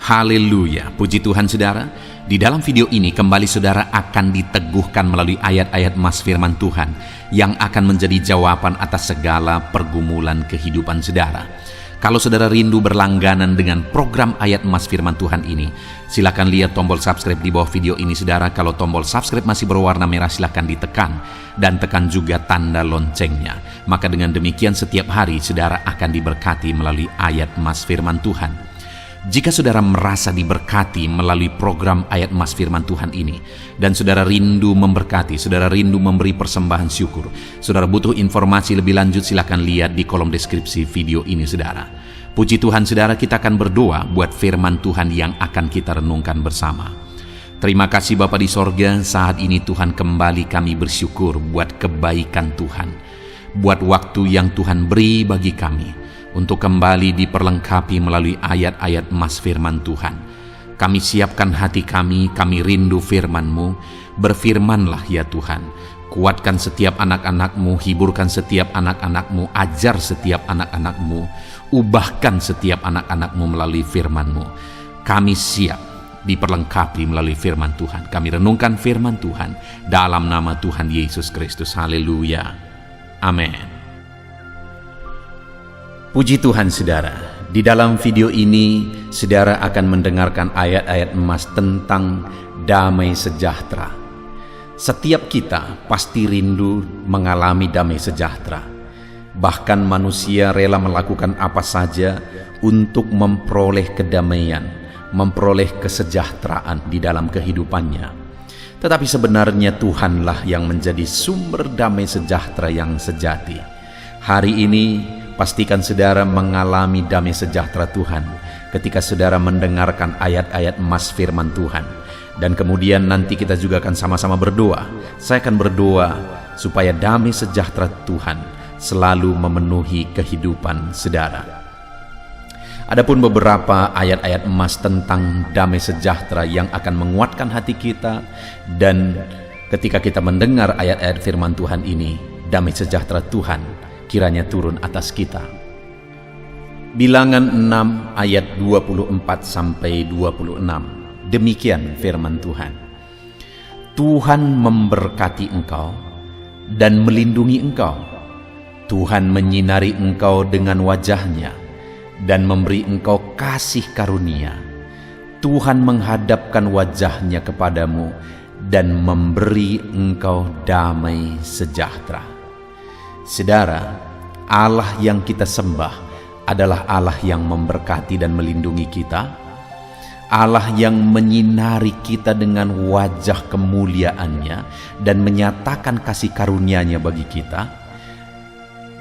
Haleluya, puji Tuhan saudara. Di dalam video ini kembali saudara akan diteguhkan melalui ayat-ayat emas firman Tuhan yang akan menjadi jawaban atas segala pergumulan kehidupan saudara. Kalau saudara rindu berlangganan dengan program ayat emas firman Tuhan ini, silakan lihat tombol subscribe di bawah video ini saudara. Kalau tombol subscribe masih berwarna merah, silakan ditekan dan tekan juga tanda loncengnya. Maka dengan demikian setiap hari saudara akan diberkati melalui ayat emas firman Tuhan. Jika saudara merasa diberkati melalui program ayat emas firman Tuhan ini, dan saudara rindu memberkati, saudara rindu memberi persembahan syukur, saudara butuh informasi lebih lanjut, silakan lihat di kolom deskripsi video ini saudara. Puji Tuhan saudara, kita akan berdoa buat firman Tuhan yang akan kita renungkan bersama. Terima kasih Bapa di sorga, saat ini Tuhan kembali kami bersyukur buat kebaikan Tuhan, buat waktu yang Tuhan beri bagi kami untuk kembali diperlengkapi melalui ayat-ayat emas firman Tuhan. Kami siapkan hati kami rindu firman-Mu. Berfirmanlah ya Tuhan, kuatkan setiap anak-anak-Mu, hiburkan setiap anak-anak-Mu, ajar setiap anak-anak-Mu, ubahkan setiap anak-anak-Mu melalui firman-Mu. Kami siap diperlengkapi melalui firman Tuhan. Kami renungkan firman Tuhan dalam nama Tuhan Yesus Kristus. Haleluya. Amin. Puji Tuhan saudara, di dalam video ini saudara akan mendengarkan ayat-ayat emas tentang damai sejahtera. Setiap kita pasti rindu mengalami damai sejahtera. Bahkan manusia rela melakukan apa saja untuk memperoleh kedamaian, memperoleh kesejahteraan di dalam kehidupannya. Tetapi sebenarnya Tuhanlah yang menjadi sumber damai sejahtera yang sejati. Hari ini pastikan saudara mengalami damai sejahtera Tuhan ketika saudara mendengarkan ayat-ayat emas firman Tuhan. Dan kemudian nanti kita juga akan sama-sama berdoa. Saya akan berdoa supaya damai sejahtera Tuhan selalu memenuhi kehidupan saudara. Adapun beberapa ayat-ayat emas tentang damai sejahtera yang akan menguatkan hati kita, dan ketika kita mendengar ayat-ayat firman Tuhan ini, damai sejahtera Tuhan kiranya turun atas kita. Bilangan 6 ayat 24-26. Demikian firman Tuhan. Tuhan memberkati engkau dan melindungi engkau. Tuhan menyinari engkau dengan wajahnya dan memberi engkau kasih karunia. Tuhan menghadapkan wajahnya kepadamu dan memberi engkau damai sejahtera. Saudara, Allah yang kita sembah adalah Allah yang memberkati dan melindungi kita, Allah yang menyinari kita dengan wajah kemuliaannya dan menyatakan kasih karunia-Nya bagi kita,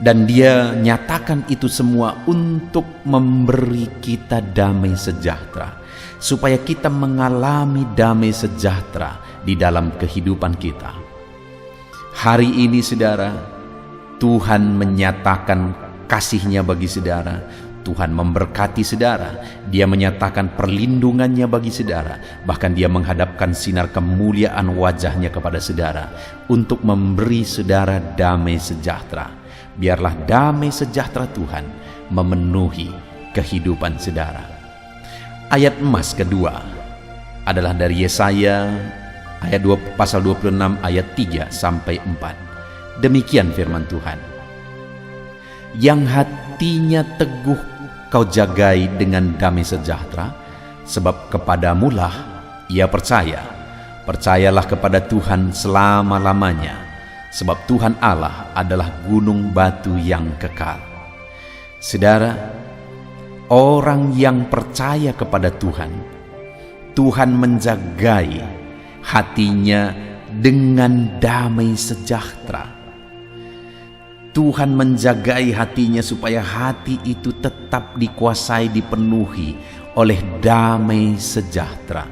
dan Dia nyatakan itu semua untuk memberi kita damai sejahtera, supaya kita mengalami damai sejahtera di dalam kehidupan kita. Hari ini saudara, Tuhan menyatakan kasih-Nya bagi saudara. Tuhan memberkati saudara. Dia menyatakan perlindungan-Nya bagi saudara. Bahkan Dia menghadapkan sinar kemuliaan wajah-Nya kepada saudara untuk memberi saudara damai sejahtera. Biarlah damai sejahtera Tuhan memenuhi kehidupan saudara. Ayat emas kedua adalah dari Yesaya ayat 2, pasal 26 ayat 3-4. Demikian firman Tuhan. Yang hatinya teguh kau jagai dengan damai sejahtera, sebab kepadamulah ia percaya. Percayalah kepada Tuhan selama-lamanya, sebab Tuhan Allah adalah gunung batu yang kekal. Saudara, orang yang percaya kepada Tuhan, Tuhan menjagai hatinya dengan damai sejahtera. Tuhan menjagai hatinya supaya hati itu tetap dikuasai, dipenuhi oleh damai sejahtera.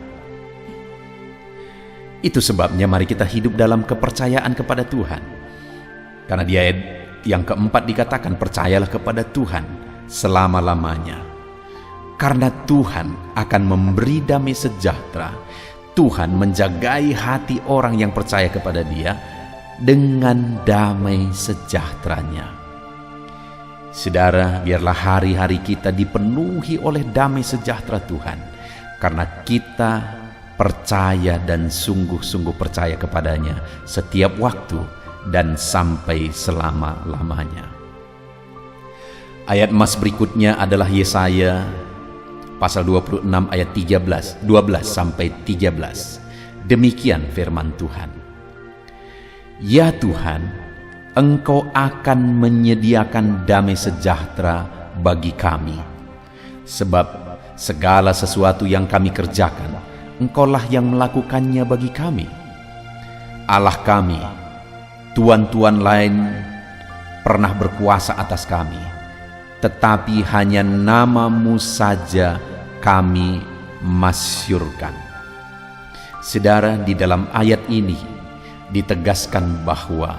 Itu sebabnya mari kita hidup dalam kepercayaan kepada Tuhan. Karena di ayat yang keempat dikatakan, percayalah kepada Tuhan selama-lamanya. Karena Tuhan akan memberi damai sejahtera. Tuhan menjagai hati orang yang percaya kepada Dia dengan damai sejahteranya. Saudara, biarlah hari-hari kita dipenuhi oleh damai sejahtera Tuhan. karena kita percaya dan sungguh-sungguh percaya kepadanya setiap waktu dan sampai selama-lamanya. Ayat emas berikutnya adalah Yesaya pasal 26 ayat 12 sampai 13. Demikian firman Tuhan. Ya Tuhan, Engkau akan menyediakan damai sejahtera bagi kami, sebab segala sesuatu yang kami kerjakan, Engkaulah yang melakukannya bagi kami. Allah kami, tuan-tuan lain pernah berkuasa atas kami, tetapi hanya nama-Mu saja kami masyurkan. Saudara, di dalam ayat ini ditegaskan bahwa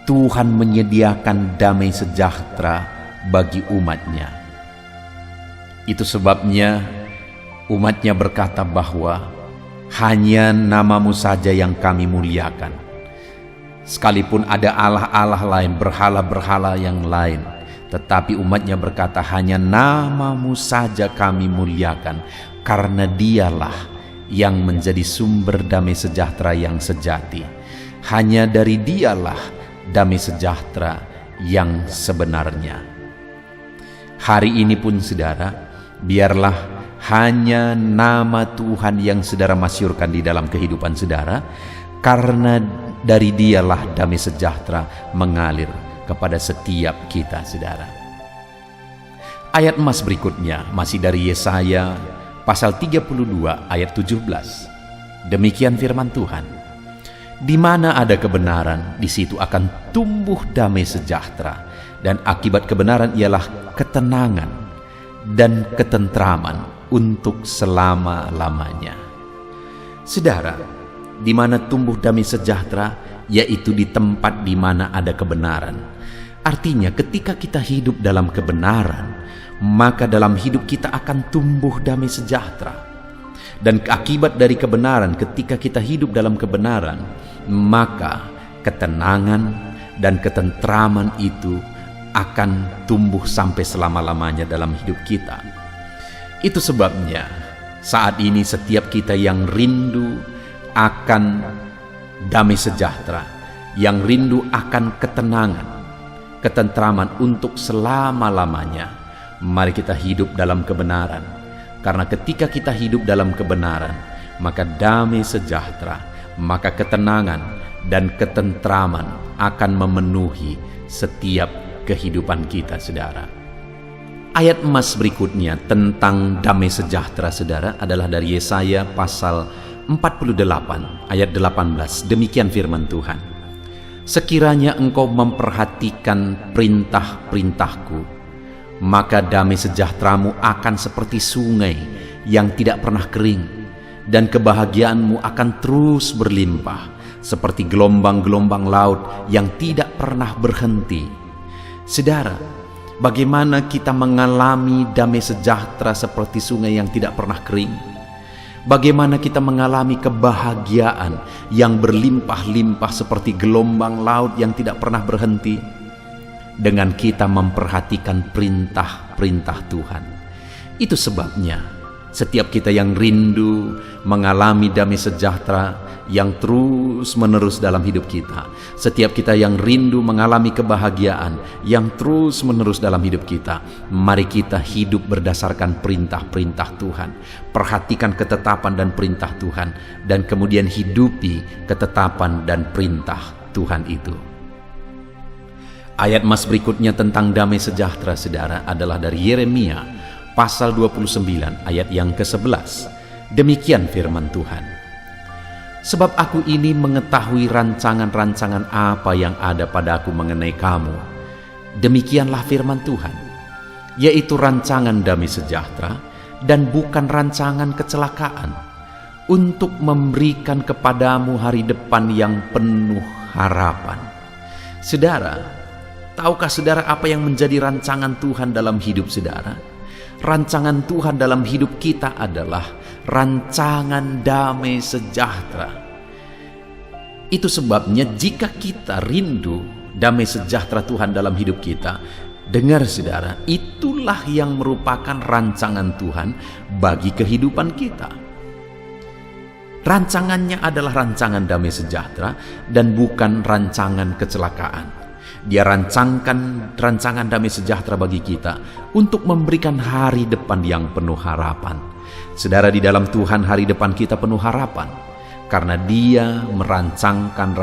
Tuhan menyediakan damai sejahtera bagi umat-Nya. Itu sebabnya umat-Nya berkata bahwa hanya nama-Mu saja yang kami muliakan. Sekalipun ada Allah-Allah lain, berhala-berhala yang lain, tetapi umat-Nya berkata hanya nama-Mu saja kami muliakan, karena Dialah yang menjadi sumber damai sejahtera yang sejati. Hanya dari Dialah damai sejahtera yang sebenarnya. Hari ini pun saudara, biarlah hanya nama Tuhan yang saudara masyurkan di dalam kehidupan saudara, karena dari Dialah damai sejahtera mengalir kepada setiap kita saudara. Ayat emas berikutnya masih dari Yesaya pasal 32 ayat 17. Demikian firman Tuhan. Di mana ada kebenaran, di situ akan tumbuh damai sejahtera, dan akibat kebenaran ialah ketenangan dan ketentraman untuk selama-lamanya. Saudara, di mana tumbuh damai sejahtera, yaitu di tempat di mana ada kebenaran. Artinya ketika kita hidup dalam kebenaran, maka dalam hidup kita akan tumbuh damai sejahtera. Dan akibat dari kebenaran, ketika kita hidup dalam kebenaran, maka ketenangan dan ketentraman itu akan tumbuh sampai selama-lamanya dalam hidup kita. Itu sebabnya saat ini setiap kita yang rindu akan damai sejahtera, yang rindu akan ketenangan, ketentraman untuk selama-lamanya, mari kita hidup dalam kebenaran. Karena ketika kita hidup dalam kebenaran, maka damai sejahtera, maka ketenangan dan ketentraman akan memenuhi setiap kehidupan kita, saudara. Ayat emas berikutnya tentang damai sejahtera, saudara, adalah dari Yesaya pasal 48 ayat 18. Demikian firman Tuhan. Sekiranya engkau memperhatikan perintah-perintahku, maka damai sejahteramu akan seperti sungai yang tidak pernah kering, dan kebahagiaanmu akan terus berlimpah seperti gelombang-gelombang laut yang tidak pernah berhenti. Saudara, bagaimana kita mengalami damai sejahtera seperti sungai yang tidak pernah kering? Bagaimana kita mengalami kebahagiaan yang berlimpah-limpah seperti gelombang laut yang tidak pernah berhenti? Dengan kita memperhatikan perintah-perintah Tuhan. Itu sebabnya setiap kita yang rindu mengalami damai sejahtera yang terus-menerus dalam hidup kita, setiap kita yang rindu mengalami kebahagiaan yang terus-menerus dalam hidup kita, mari kita hidup berdasarkan perintah-perintah Tuhan. Perhatikan ketetapan dan perintah Tuhan, dan kemudian hidupi ketetapan dan perintah Tuhan itu. Ayat emas berikutnya tentang damai sejahtera, saudara, adalah dari Yeremia pasal 29 ayat yang ke-11. Demikian firman Tuhan. Sebab aku ini mengetahui rancangan-rancangan apa yang ada padaku mengenai kamu. Demikianlah firman Tuhan, yaitu rancangan damai sejahtera dan bukan rancangan kecelakaan, untuk memberikan kepadamu hari depan yang penuh harapan. Saudara, tahukah saudara apa yang menjadi rancangan Tuhan dalam hidup saudara? Rancangan Tuhan dalam hidup kita adalah rancangan damai sejahtera. Itu sebabnya jika kita rindu damai sejahtera Tuhan dalam hidup kita, Dengar saudara, itulah yang merupakan rancangan Tuhan bagi kehidupan kita. Rancangannya adalah rancangan damai sejahtera dan bukan rancangan kecelakaan. Dia rancangkan rancangan damai sejahtera bagi kita untuk memberikan hari depan yang penuh harapan. Saudara, di dalam Tuhan hari depan kita penuh harapan karena Dia merancangkan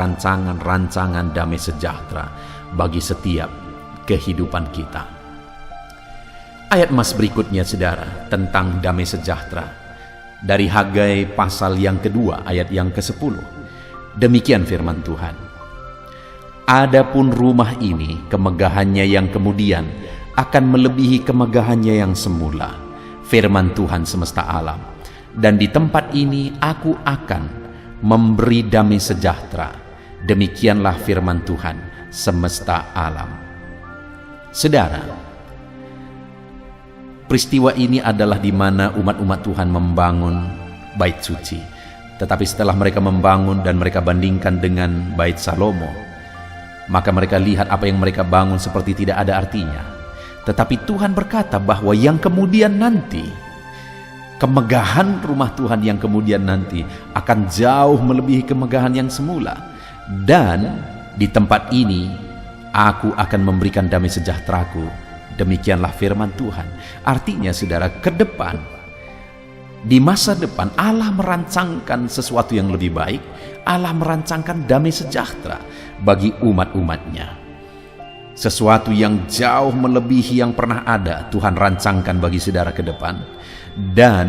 rancangan damai sejahtera bagi setiap kehidupan kita. Ayat emas berikutnya saudara tentang damai sejahtera dari Hagai pasal yang kedua ayat yang ke-10. Demikian firman Tuhan. Adapun rumah ini kemegahannya yang kemudian akan melebihi kemegahannya yang semula, firman Tuhan semesta alam. Dan di tempat ini aku akan memberi damai sejahtera. Demikianlah firman Tuhan semesta alam. Saudara, peristiwa ini adalah di mana umat-umat Tuhan membangun bait suci. Tetapi setelah mereka membangun dan mereka bandingkan dengan bait Salomo, maka mereka lihat apa yang mereka bangun seperti tidak ada artinya. Tetapi Tuhan berkata bahwa yang kemudian nanti, kemegahan rumah Tuhan yang kemudian nanti akan jauh melebihi kemegahan yang semula. Dan di tempat ini aku akan memberikan damai sejahteraku. Demikianlah firman Tuhan. Artinya saudara, ke depan, di masa depan Allah merancangkan sesuatu yang lebih baik. Allah merancangkan damai sejahtera bagi umat-umatnya. Sesuatu yang jauh melebihi yang pernah ada Tuhan rancangkan bagi saudara ke depan. Dan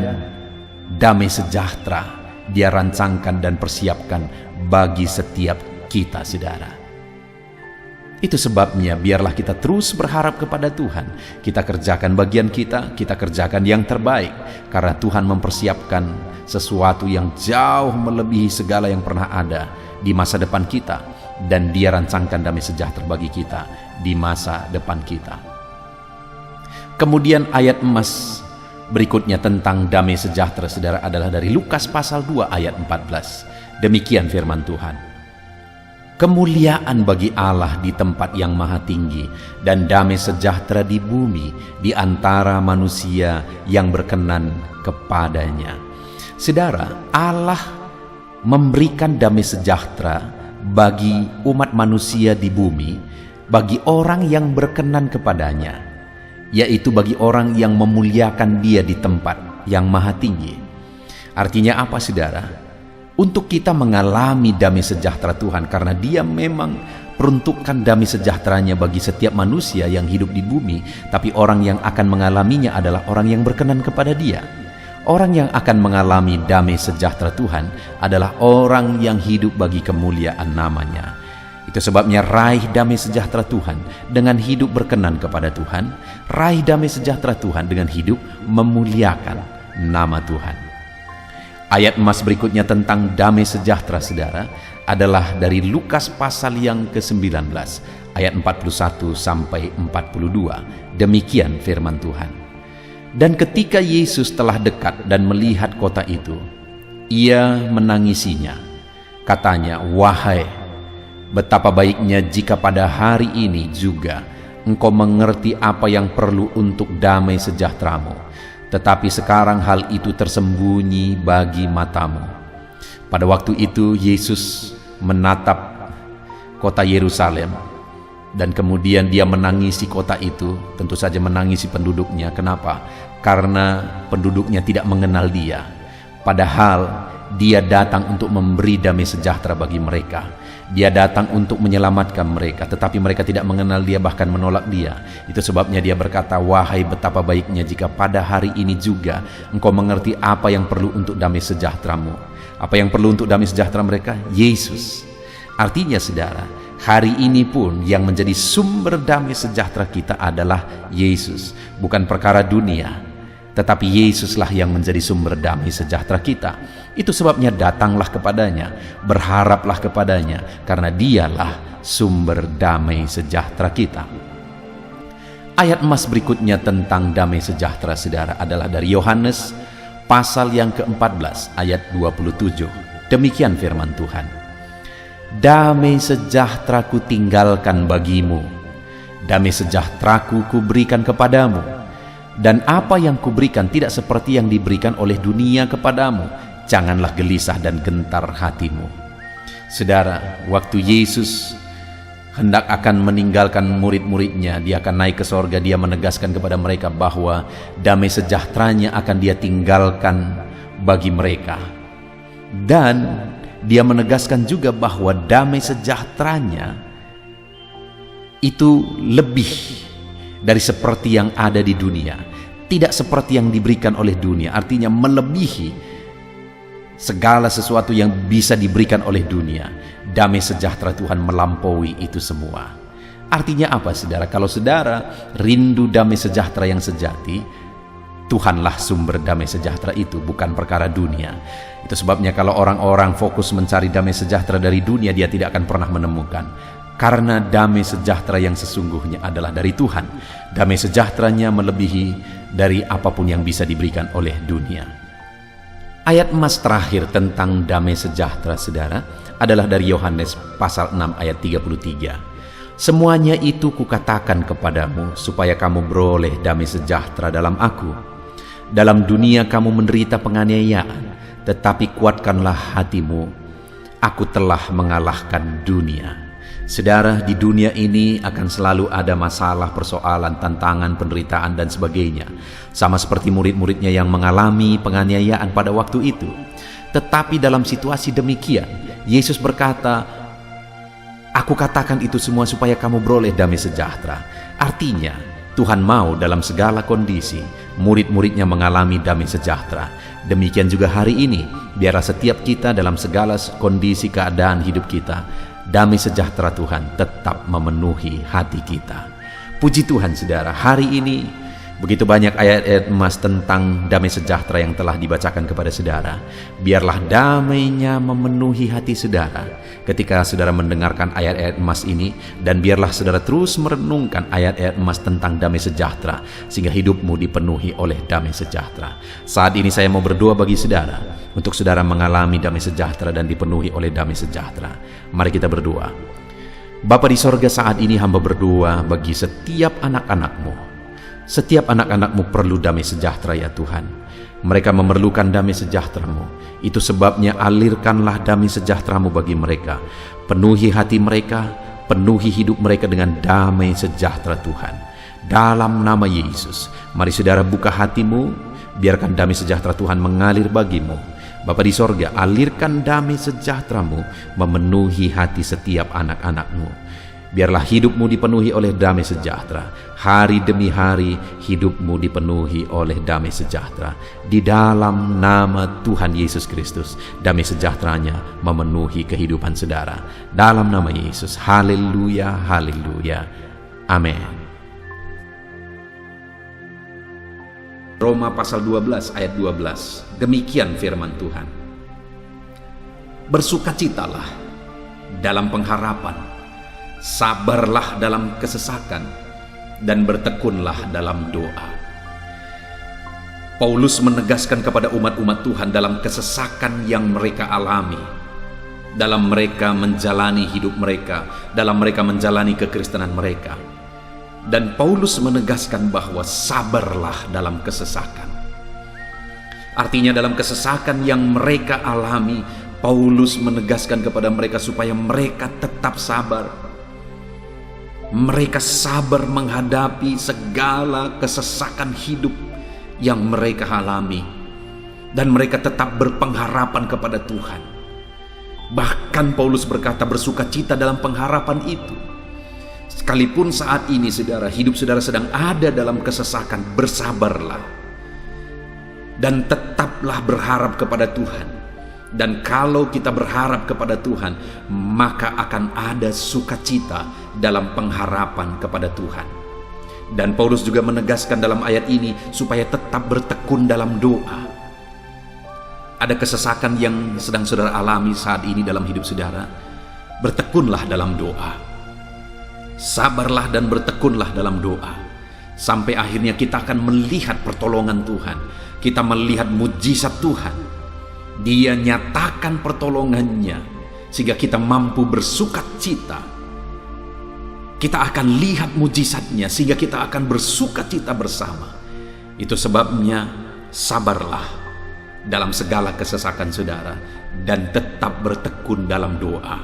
damai sejahtera Dia rancangkan dan persiapkan bagi setiap kita saudara. Itu sebabnya biarlah kita terus berharap kepada Tuhan. Kita kerjakan bagian kita kerjakan yang terbaik. Karena Tuhan mempersiapkan sesuatu yang jauh melebihi segala yang pernah ada di masa depan kita. Dan Dia rancangkan damai sejahtera bagi kita di masa depan kita. Kemudian ayat emas berikutnya tentang damai sejahtera saudara adalah dari Lukas pasal 2 ayat 14. Demikian firman Tuhan. Kemuliaan bagi Allah di tempat yang maha tinggi dan damai sejahtera di bumi di antara manusia yang berkenan kepadanya. Saudara, Allah memberikan damai sejahtera bagi umat manusia di bumi, bagi orang yang berkenan kepadanya, yaitu bagi orang yang memuliakan Dia di tempat yang maha tinggi. Artinya apa saudara? Untuk kita mengalami damai sejahtera Tuhan, karena Dia memang peruntukkan damai sejahteranya bagi setiap manusia yang hidup di bumi. Tapi orang yang akan mengalaminya adalah orang yang berkenan kepada Dia. Orang yang akan mengalami damai sejahtera Tuhan adalah orang yang hidup bagi kemuliaan namanya. Itu sebabnya raih damai sejahtera Tuhan dengan hidup berkenan kepada Tuhan. Raih damai sejahtera Tuhan dengan hidup memuliakan nama Tuhan. Ayat emas berikutnya tentang damai sejahtera saudara adalah dari Lukas pasal yang ke-19 ayat 41 sampai 42. Demikian firman Tuhan. Dan ketika Yesus telah dekat dan melihat kota itu, Ia menangisinya. Katanya, "Wahai, betapa baiknya jika pada hari ini juga engkau mengerti apa yang perlu untuk damai sejahteramu. Tetapi sekarang hal itu tersembunyi bagi matamu." Pada waktu itu Yesus menatap kota Yerusalem dan kemudian Dia menangisi kota itu. Tentu saja menangisi penduduknya. Kenapa? Karena penduduknya tidak mengenal Dia. Padahal Dia datang untuk memberi damai sejahtera bagi mereka. Dia datang untuk menyelamatkan mereka, tetapi mereka tidak mengenal Dia, bahkan menolak Dia. Itu sebabnya Dia berkata, "Wahai, betapa baiknya jika pada hari ini juga engkau mengerti apa yang perlu untuk damai sejahteramu." Apa yang perlu untuk damai sejahtera mereka? Yesus. Artinya saudara, hari ini pun yang menjadi sumber damai sejahtera kita adalah Yesus. Bukan perkara dunia, tetapi Yesuslah yang menjadi sumber damai sejahtera kita. Itu sebabnya datanglah kepadanya, berharaplah kepadanya, karena Dialah sumber damai sejahtera kita. Ayat emas berikutnya tentang damai sejahtera saudara adalah dari Yohanes pasal yang ke-14 ayat 27. Demikian firman Tuhan. "Damai sejahtera ku tinggalkan bagimu, Damai sejahteraku kuberikan kepadamu, dan apa yang kuberikan tidak seperti yang diberikan oleh dunia kepadamu. Janganlah gelisah dan gentar hatimu. Saudara, waktu Yesus hendak akan meninggalkan murid-muridnya, dia akan naik ke sorga, dia menegaskan kepada mereka bahwa damai sejahteranya akan dia tinggalkan bagi mereka. Dan dia menegaskan juga bahwa damai sejahteranya itu lebih dari seperti yang ada di dunia, tidak seperti yang diberikan oleh dunia. Artinya melebihi segala sesuatu yang bisa diberikan oleh dunia. Damai sejahtera Tuhan melampaui itu semua. Artinya apa, saudara? Kalau saudara rindu damai sejahtera yang sejati, Tuhanlah sumber damai sejahtera itu, bukan perkara dunia. Itu sebabnya kalau orang-orang fokus mencari damai sejahtera dari dunia, dia tidak akan pernah menemukan. Karena damai sejahtera yang sesungguhnya adalah dari Tuhan. Damai sejahteranya melebihi dari apapun yang bisa diberikan oleh dunia. Ayat emas terakhir tentang damai sejahtera, saudara, adalah dari Yohanes pasal 6 ayat 33. Semuanya itu kukatakan kepadamu supaya kamu beroleh damai sejahtera dalam aku. Dalam dunia kamu menderita penganiayaan, tetapi kuatkanlah hatimu. Aku telah mengalahkan dunia. Saudara, di dunia ini akan selalu ada masalah, persoalan, tantangan, penderitaan, dan sebagainya. Sama seperti murid-muridnya yang mengalami penganiayaan pada waktu itu. Tetapi dalam situasi demikian, Yesus berkata, aku katakan itu semua supaya kamu beroleh damai sejahtera. Artinya, Tuhan mau dalam segala kondisi, murid-muridnya mengalami damai sejahtera. Demikian juga hari ini, biarlah setiap kita dalam segala kondisi keadaan hidup kita, damai sejahtera Tuhan tetap memenuhi hati kita. Puji Tuhan, saudara, hari ini begitu banyak ayat-ayat emas tentang damai sejahtera yang telah dibacakan kepada saudara. Biarlah damainya memenuhi hati saudara ketika saudara mendengarkan ayat-ayat emas ini, dan biarlah saudara terus merenungkan ayat-ayat emas tentang damai sejahtera sehingga hidupmu dipenuhi oleh damai sejahtera. Saat ini saya mau berdoa bagi saudara untuk saudara mengalami damai sejahtera dan dipenuhi oleh damai sejahtera. Mari kita berdoa. Bapa di sorga, saat ini hamba berdoa bagi setiap anak-anak-Mu. Setiap anak-anak-Mu perlu damai sejahtera, ya Tuhan. Mereka memerlukan damai sejahtera-Mu. Itu sebabnya alirkanlah damai sejahtera-Mu bagi mereka. Penuhi hati mereka, penuhi hidup mereka dengan damai sejahtera Tuhan. Dalam nama Yesus, mari saudara buka hatimu, biarkan damai sejahtera Tuhan mengalir bagimu. Bapa di sorga, alirkan damai sejahtera-Mu memenuhi hati setiap anak-anak-Mu. Biarlah hidupmu dipenuhi oleh damai sejahtera. Hari demi hari hidupmu dipenuhi oleh damai sejahtera. Di dalam nama Tuhan Yesus Kristus, damai sejahteranya memenuhi kehidupan saudara. Dalam nama Yesus, haleluya, haleluya, amin. Roma pasal 12 ayat 12. Demikian firman Tuhan. Bersukacitalah dalam pengharapan, sabarlah dalam kesesakan, dan bertekunlah dalam doa. Paulus menegaskan kepada umat-umat Tuhan dalam kesesakan yang mereka alami, dalam mereka menjalani hidup mereka, dalam mereka menjalani kekristenan mereka. Dan Paulus menegaskan bahwa sabarlah dalam kesesakan. Artinya dalam kesesakan yang mereka alami, Paulus menegaskan kepada mereka supaya mereka tetap sabar. Mereka sabar menghadapi segala kesesakan hidup yang mereka alami, dan mereka tetap berpengharapan kepada Tuhan. Bahkan Paulus berkata bersukacita dalam pengharapan itu. Sekalipun saat ini saudara, hidup saudara sedang ada dalam kesesakan, bersabarlah dan tetaplah berharap kepada Tuhan. Dan kalau kita berharap kepada Tuhan, maka akan ada sukacita dalam pengharapan kepada Tuhan. Dan Paulus juga menegaskan dalam ayat ini supaya tetap bertekun dalam doa. Ada kesesakan yang sedang saudara alami saat ini dalam hidup saudara, bertekunlah dalam doa. Sabarlah dan bertekunlah dalam doa. Sampai akhirnya kita akan melihat pertolongan Tuhan. Kita melihat mujizat Tuhan. Dia nyatakan pertolongannya sehingga kita mampu bersukacita Kita akan lihat mujizatnya sehingga kita akan bersuka cita bersama. Itu sebabnya sabarlah dalam segala kesesakan saudara dan tetap bertekun dalam doa.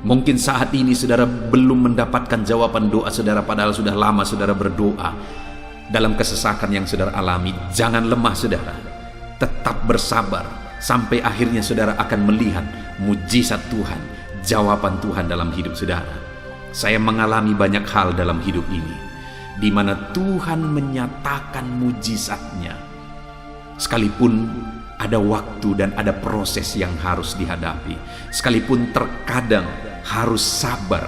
Mungkin saat ini saudara belum mendapatkan jawaban doa saudara, padahal sudah lama saudara berdoa dalam kesesakan yang saudara alami. Jangan lemah saudara, tetap bersabar sampai akhirnya saudara akan melihat mujizat Tuhan, jawaban Tuhan dalam hidup saudara. Saya mengalami banyak hal dalam hidup ini di mana Tuhan menyatakan mujizatnya, sekalipun ada waktu dan ada proses yang harus dihadapi, sekalipun terkadang harus sabar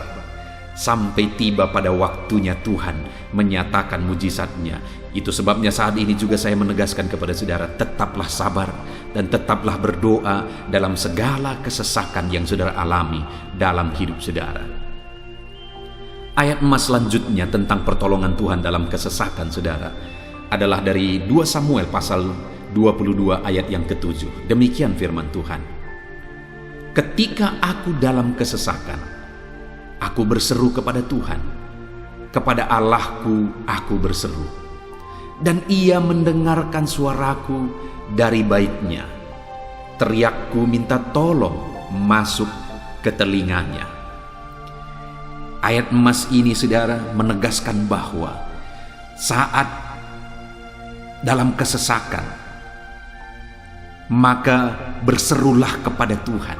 sampai tiba pada waktunya Tuhan menyatakan mujizatnya. Itu sebabnya saat ini juga saya menegaskan kepada saudara, tetaplah sabar dan tetaplah berdoa dalam segala kesesakan yang saudara alami dalam hidup saudara. Ayat emas selanjutnya tentang pertolongan Tuhan dalam kesesakan saudara adalah dari 2 Samuel pasal 22 ayat yang ke-7. Demikian firman Tuhan. Ketika aku dalam kesesakan, aku berseru kepada Tuhan, kepada Allahku aku berseru, dan Ia mendengarkan suaraku dari baitnya. Teriakku minta tolong masuk ke telinganya. Ayat emas ini saudara menegaskan bahwa saat dalam kesesakan, maka berserulah kepada Tuhan,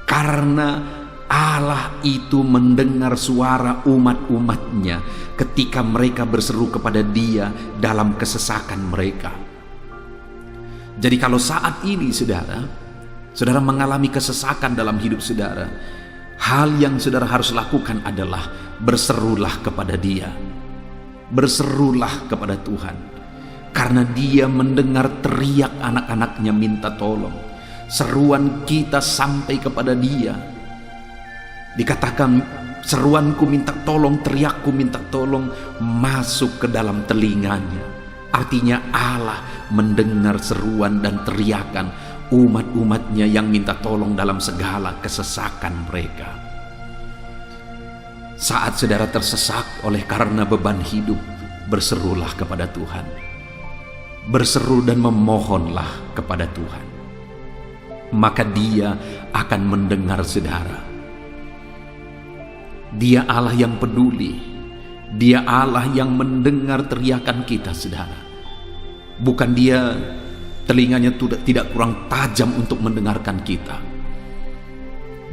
karena Allah itu mendengar suara umat-umatnya ketika mereka berseru kepada Dia dalam kesesakan mereka. Jadi kalau saat ini saudara mengalami kesesakan dalam hidup saudara, hal yang saudara harus lakukan adalah berserulah kepada Dia, berserulah kepada Tuhan, karena Dia mendengar teriak anak-anaknya minta tolong. Seruan kita sampai kepada Dia. Dikatakan seruanku minta tolong, teriakku minta tolong masuk ke dalam telinganya. Artinya Allah mendengar seruan dan teriakan umat-umatnya yang minta tolong dalam segala kesesakan mereka. Saat saudara tersesak oleh karena beban hidup, berserulah kepada Tuhan. Berseru dan memohonlah kepada Tuhan, maka Dia akan mendengar saudara. Dia Allah yang peduli, Dia Allah yang mendengar teriakan kita saudara. Bukan Dia telinganya tidak kurang tajam untuk mendengarkan kita.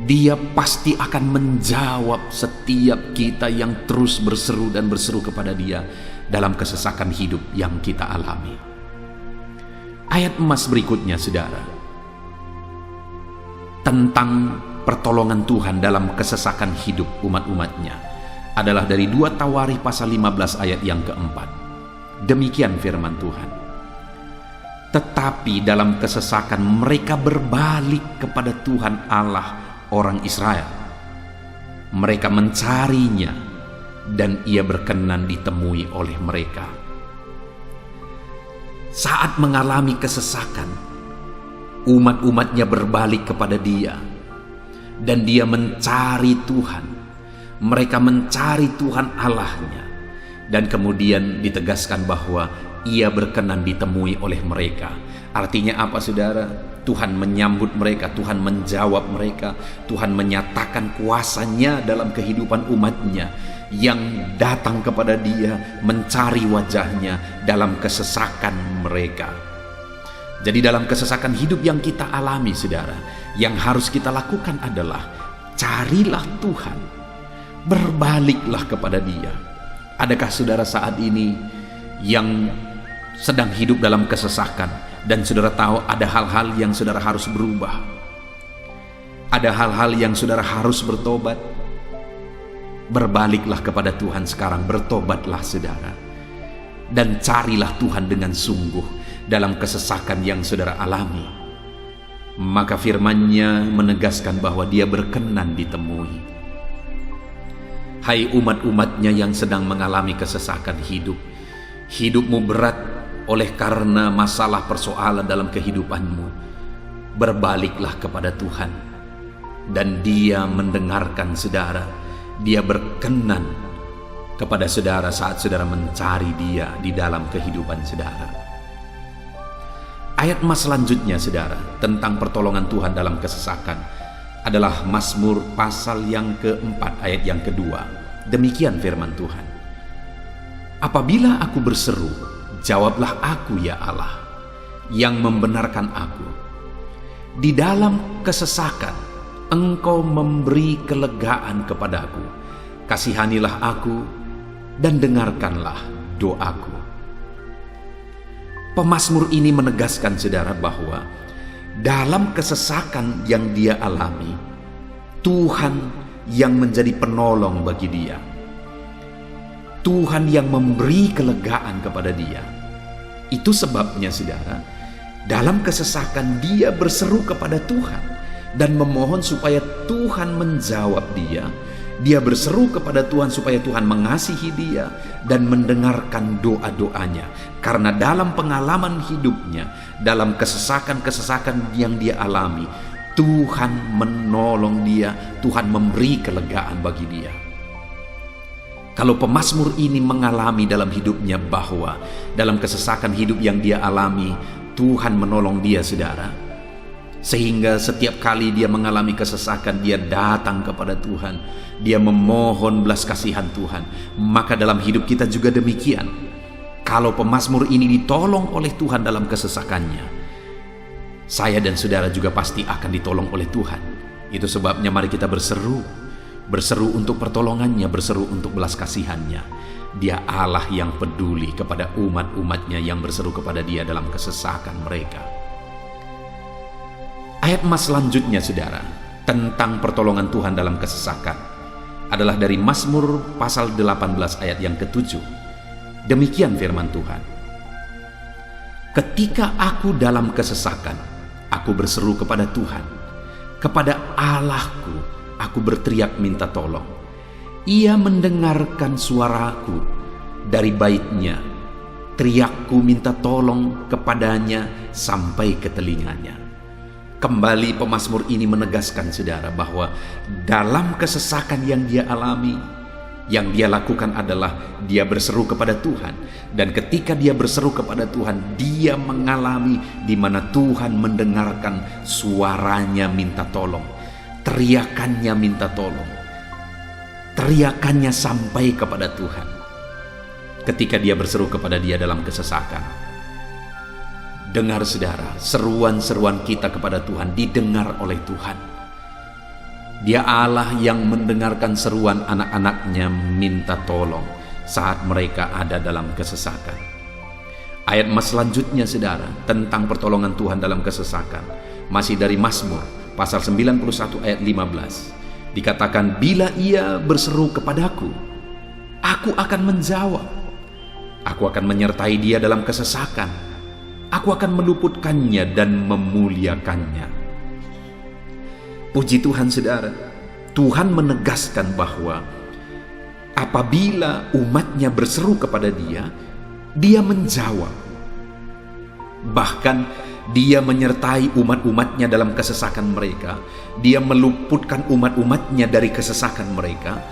Dia pasti akan menjawab setiap kita yang terus berseru dan berseru kepada Dia dalam kesesakan hidup yang kita alami. Ayat emas berikutnya saudara, tentang pertolongan Tuhan dalam kesesakan hidup umat-umatnya adalah dari 2 Tawarikh pasal 15 ayat yang keempat. Demikian firman Tuhan. Tetapi dalam kesesakan mereka berbalik kepada Tuhan Allah orang Israel. Mereka mencarinya dan Ia berkenan ditemui oleh mereka. Saat mengalami kesesakan, umat-umatnya berbalik kepada Dia dan Dia mencari Tuhan. Mereka mencari Tuhan Allahnya, dan kemudian ditegaskan bahwa Ia berkenan ditemui oleh mereka. Artinya apa saudara? Tuhan menyambut mereka, Tuhan menjawab mereka, Tuhan menyatakan kuasa-Nya dalam kehidupan umatnya yang datang kepada Dia, mencari wajah-Nya dalam kesesakan mereka. Jadi dalam kesesakan hidup yang kita alami saudara, yang harus kita lakukan adalah carilah Tuhan, berbaliklah kepada Dia. Adakah saudara saat ini yang sedang hidup dalam kesesakan dan saudara tahu ada hal-hal yang saudara harus berubah, ada hal-hal yang saudara harus bertobat? Berbaliklah kepada Tuhan sekarang, bertobatlah saudara, dan carilah Tuhan dengan sungguh dalam kesesakan yang saudara alami. Maka firman-Nya menegaskan bahwa Dia berkenan ditemui. Hai umat-umat-Nya yang sedang mengalami kesesakan hidup, hidupmu berat oleh karena masalah persoalan dalam kehidupanmu, berbaliklah kepada Tuhan dan Dia mendengarkan saudara, Dia berkenan kepada saudara saat saudara mencari Dia di dalam kehidupan saudara. Ayat mas selanjutnya saudara tentang pertolongan Tuhan dalam kesesakan adalah Mazmur pasal yang keempat ayat yang kedua. Demikian firman Tuhan. Apabila aku berseru, jawablah aku ya Allah, yang membenarkan aku. Di dalam kesesakan, Engkau memberi kelegaan kepadaku. Kasihanilah aku dan dengarkanlah doaku. Pemazmur ini menegaskan saudara bahwa dalam kesesakan yang dia alami, Tuhan yang menjadi penolong bagi dia. Tuhan yang memberi kelegaan kepada dia. Itu sebabnya saudara, dalam kesesakan dia berseru kepada Tuhan dan memohon supaya Tuhan menjawab dia. Dia berseru kepada Tuhan supaya Tuhan mengasihi dia dan mendengarkan doa-doanya. Karena dalam pengalaman hidupnya, dalam kesesakan-kesesakan yang dia alami, Tuhan menolong dia, Tuhan memberi kelegaan bagi dia. Kalau pemazmur ini mengalami dalam hidupnya bahwa dalam kesesakan hidup yang dia alami, Tuhan menolong dia saudara, sehingga setiap kali dia mengalami kesesakan, dia datang kepada Tuhan, dia memohon belas kasihan Tuhan. Maka dalam hidup kita juga demikian. Kalau pemazmur ini ditolong oleh Tuhan dalam kesesakannya, saya dan saudara juga pasti akan ditolong oleh Tuhan. Itu sebabnya mari kita berseru untuk pertolongannya, berseru untuk belas kasihannya. Dia Allah yang peduli kepada umat-umatnya yang berseru kepada dia dalam kesesakan mereka. Ayat mas selanjutnya saudara tentang pertolongan Tuhan dalam kesesakan adalah dari Mazmur pasal 18 ayat yang ke-7. Demikian firman Tuhan. Ketika aku dalam kesesakan, aku berseru kepada Tuhan, kepada Allahku aku berteriak minta tolong. Ia mendengarkan suaraku dari baitnya. Teriakku minta tolong kepadanya sampai ke telinganya. Kembali pemazmur ini menegaskan saudara bahwa dalam kesesakan yang dia alami, yang dia lakukan adalah dia berseru kepada Tuhan. Dan ketika dia berseru kepada Tuhan, dia mengalami di mana Tuhan mendengarkan suaranya minta tolong. Teriakannya minta tolong. Teriakannya sampai kepada Tuhan. Ketika dia berseru kepada dia dalam kesesakan. Dengar saudara, seruan-seruan kita kepada Tuhan didengar oleh Tuhan. Dia Allah yang mendengarkan seruan anak-anaknya minta tolong saat mereka ada dalam kesesakan. Ayat mas selanjutnya saudara tentang pertolongan Tuhan dalam kesesakan masih dari Mazmur pasal 91 ayat 15. Dikatakan, bila ia berseru kepadaku, aku akan menjawab. Aku akan menyertai dia dalam kesesakan. Aku akan meluputkannya dan memuliakannya. Puji Tuhan saudara, Tuhan menegaskan bahwa apabila umatnya berseru kepada dia, dia menjawab. Bahkan dia menyertai umat-umatnya dalam kesesakan mereka. Dia meluputkan umat-umatnya dari kesesakan mereka.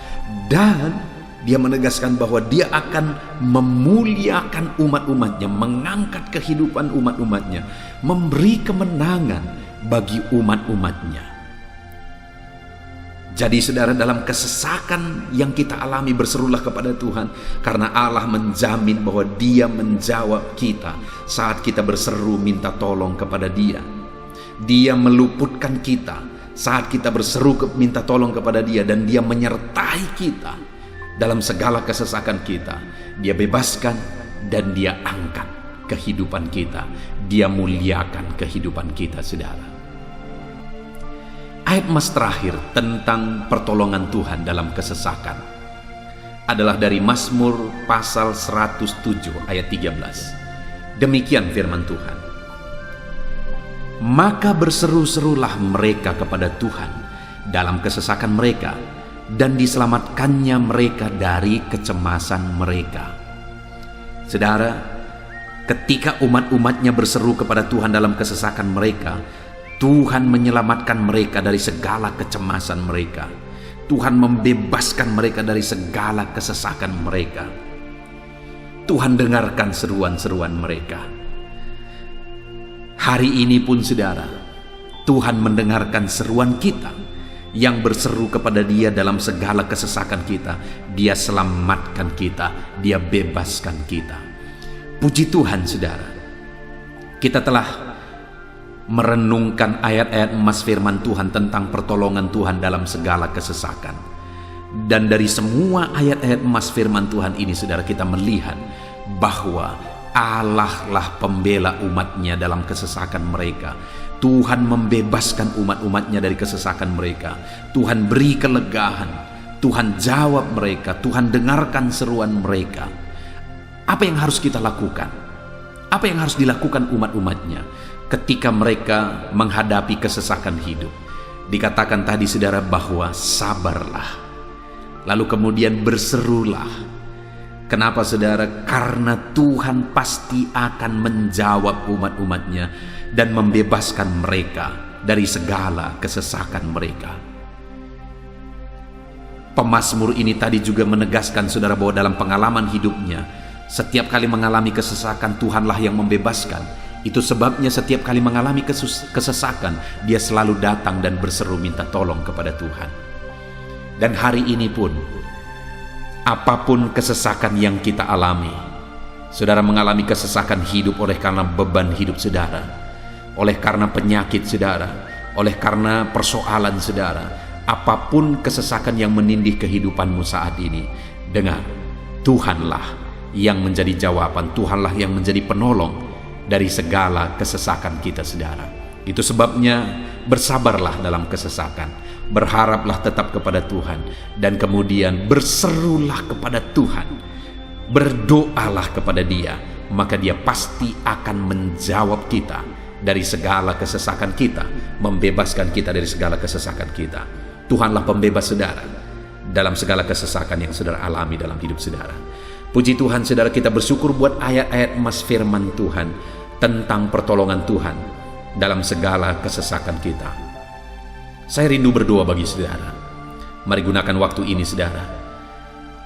Dan dia menegaskan bahwa dia akan memuliakan umat-umatnya, mengangkat kehidupan umat-umatnya, memberi kemenangan bagi umat-umatnya. Jadi saudara, dalam kesesakan yang kita alami berserulah kepada Tuhan, karena Allah menjamin bahwa dia menjawab kita saat kita berseru minta tolong kepada dia. Dia meluputkan kita saat kita berseru minta tolong kepada dia, dan dia menyertai kita dalam segala kesesakan kita. Dia bebaskan dan dia angkat kehidupan kita. Dia muliakan kehidupan kita saudara. Ayat mas terakhir tentang pertolongan Tuhan dalam kesesakan adalah dari Mazmur pasal 107 ayat 13. Demikian firman Tuhan. Maka berseru-serulah mereka kepada Tuhan dalam kesesakan mereka, dan diselamatkannya mereka dari kecemasan mereka. Saudara, ketika umat-umatnya berseru kepada Tuhan dalam kesesakan mereka, Tuhan menyelamatkan mereka dari segala kecemasan mereka. Tuhan membebaskan mereka dari segala kesesakan mereka. Tuhan dengarkan seruan-seruan mereka. Hari ini pun saudara, Tuhan mendengarkan seruan kita yang berseru kepada Dia dalam segala kesesakan kita. Dia selamatkan kita, Dia bebaskan kita. Puji Tuhan saudara, kita telah merenungkan ayat-ayat emas firman Tuhan tentang pertolongan Tuhan dalam segala kesesakan. Dan dari semua ayat-ayat emas firman Tuhan ini saudara, kita melihat bahwa Allah lah pembela umatnya dalam kesesakan mereka. Tuhan membebaskan umat-umatnya dari kesesakan mereka. Tuhan beri kelegaan, Tuhan jawab mereka, Tuhan dengarkan seruan mereka. Apa yang harus kita lakukan? Apa yang harus dilakukan umat-umatnya ketika mereka menghadapi kesesakan hidup? Dikatakan tadi saudara bahwa sabarlah, lalu kemudian berserulah. Kenapa saudara? Karena Tuhan pasti akan menjawab umat-umatnya dan membebaskan mereka dari segala kesesakan mereka. Pemazmur ini tadi juga menegaskan saudara bahwa dalam pengalaman hidupnya, setiap kali mengalami kesesakan, Tuhanlah yang membebaskan. Itu sebabnya setiap kali mengalami kesesakan, dia selalu datang dan berseru minta tolong kepada Tuhan. Dan hari ini pun, apapun kesesakan yang kita alami, saudara mengalami kesesakan hidup oleh karena beban hidup saudara, oleh karena penyakit saudara, oleh karena persoalan saudara, apapun kesesakan yang menindih kehidupanmu saat ini, dengar, Tuhanlah yang menjadi jawaban, Tuhanlah yang menjadi penolong dari segala kesesakan kita saudara. Itu sebabnya bersabarlah dalam kesesakan, berharaplah tetap kepada Tuhan, dan kemudian berserulah kepada Tuhan, berdoalah kepada Dia, maka Dia pasti akan menjawab kita dari segala kesesakan kita, membebaskan kita dari segala kesesakan kita. Tuhanlah pembebas saudara dalam segala kesesakan yang saudara alami dalam hidup saudara. Puji Tuhan saudara, kita bersyukur buat ayat-ayat emas firman Tuhan tentang pertolongan Tuhan dalam segala kesesakan kita. Saya rindu berdoa bagi saudara. Mari gunakan waktu ini saudara.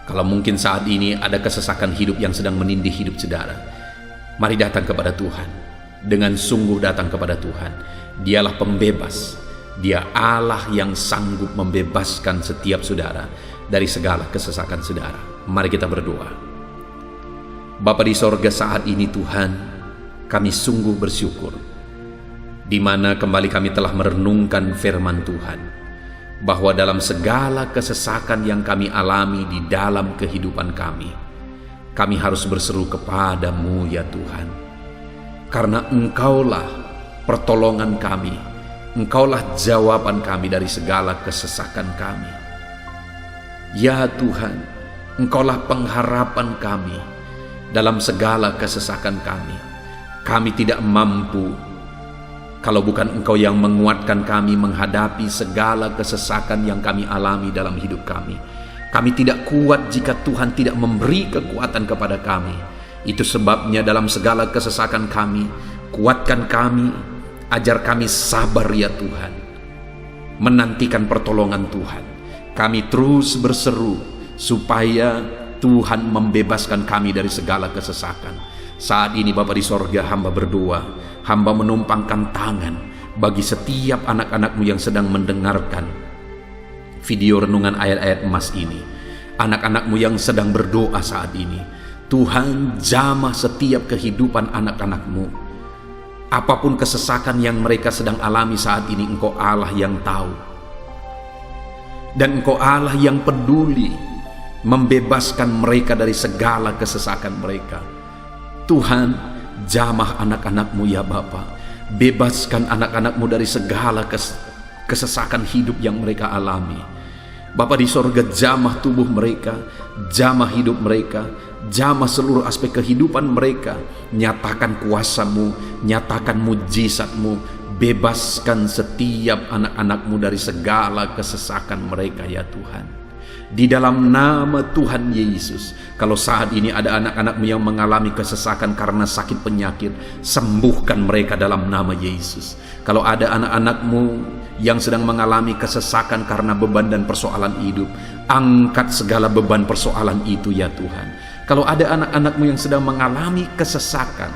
Kalau mungkin saat ini ada kesesakan hidup yang sedang menindih hidup saudara, mari datang kepada Tuhan. Dengan sungguh datang kepada Tuhan. Dialah pembebas. Dia Allah yang sanggup membebaskan setiap saudara dari segala kesesakan saudara. Mari kita berdoa. Bapa di sorga, saat ini Tuhan, kami sungguh bersyukur di mana kembali kami telah merenungkan firman Tuhan, bahwa dalam segala kesesakan yang kami alami di dalam kehidupan kami harus berseru kepadamu ya Tuhan, karena Engkaulah pertolongan kami, Engkaulah jawaban kami dari segala kesesakan kami. Ya Tuhan, Engkaulah pengharapan kami dalam segala kesesakan kami. Kami tidak mampu kalau bukan Engkau yang menguatkan kami menghadapi segala kesesakan yang kami alami dalam hidup kami. Kami tidak kuat jika Tuhan tidak memberi kekuatan kepada kami. Itu sebabnya dalam segala kesesakan kami, kuatkan kami, ajar kami sabar ya Tuhan, menantikan pertolongan Tuhan. Kami terus berseru supaya Tuhan membebaskan kami dari segala kesesakan. Saat ini Bapa di sorga, hamba berdoa, hamba menumpangkan tangan bagi setiap anak-anak-Mu yang sedang mendengarkan video renungan ayat-ayat emas ini. Anak-anak-Mu yang sedang berdoa saat ini, Tuhan jamah setiap kehidupan anak-anak-Mu. Apapun kesesakan yang mereka sedang alami saat ini, Engkau Allah yang tahu, dan Engkau Allah yang peduli membebaskan mereka dari segala kesesakan mereka. Tuhan, jamah anak-anak-Mu ya Bapa, bebaskan anak-anak-Mu dari segala kesesakan hidup yang mereka alami. Bapa di sorga, jamah tubuh mereka, jamah hidup mereka, jamah seluruh aspek kehidupan mereka. Nyatakan kuasa-Mu, nyatakan mujizat-Mu, bebaskan setiap anak-anak-Mu dari segala kesesakan mereka ya Tuhan. Di dalam nama Tuhan Yesus, kalau saat ini ada anak-anak-Mu yang mengalami kesesakan karena sakit penyakit, sembuhkan mereka dalam nama Yesus. Kalau ada anak-anak-Mu yang sedang mengalami kesesakan karena beban dan persoalan hidup, angkat segala beban persoalan itu ya Tuhan. Kalau ada anak-anak-Mu yang sedang mengalami kesesakan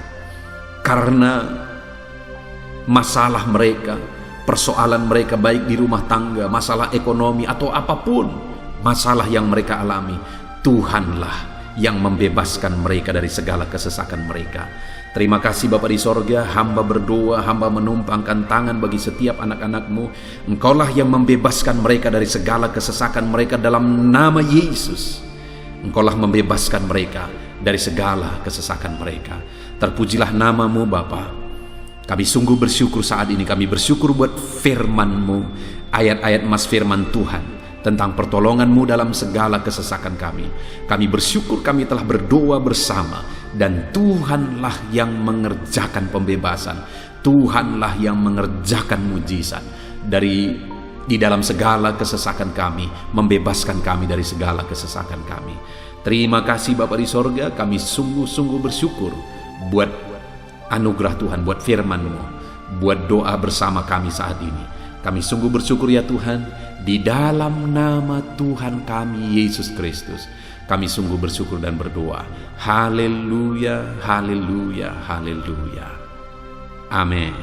karena masalah mereka, persoalan mereka baik di rumah tangga, masalah ekonomi atau apapun masalah yang mereka alami, Tuhanlah yang membebaskan mereka dari segala kesesakan mereka. Terima kasih Bapa di sorga, hamba berdoa, hamba menumpangkan tangan bagi setiap anak-anak-Mu. Engkaulah yang membebaskan mereka dari segala kesesakan mereka dalam nama Yesus. Engkaulah membebaskan mereka dari segala kesesakan mereka. Terpujilah nama-Mu Bapa. Kami sungguh bersyukur saat ini, kami bersyukur buat firman-Mu, ayat-ayat mas firman Tuhan tentang pertolongan-Mu dalam segala kesesakan kami. Kami bersyukur kami telah berdoa bersama, dan Tuhanlah yang mengerjakan pembebasan, Tuhanlah yang mengerjakan mujizat di dalam segala kesesakan kami, membebaskan kami dari segala kesesakan kami. Terima kasih Bapa di sorga, kami sungguh-sungguh bersyukur buat anugerah Tuhan, buat firman-Mu, buat doa bersama kami saat ini. Kami sungguh bersyukur ya Tuhan, di dalam nama Tuhan kami Yesus Kristus, kami sungguh bersyukur dan berdoa. Haleluya, haleluya, haleluya. Amin.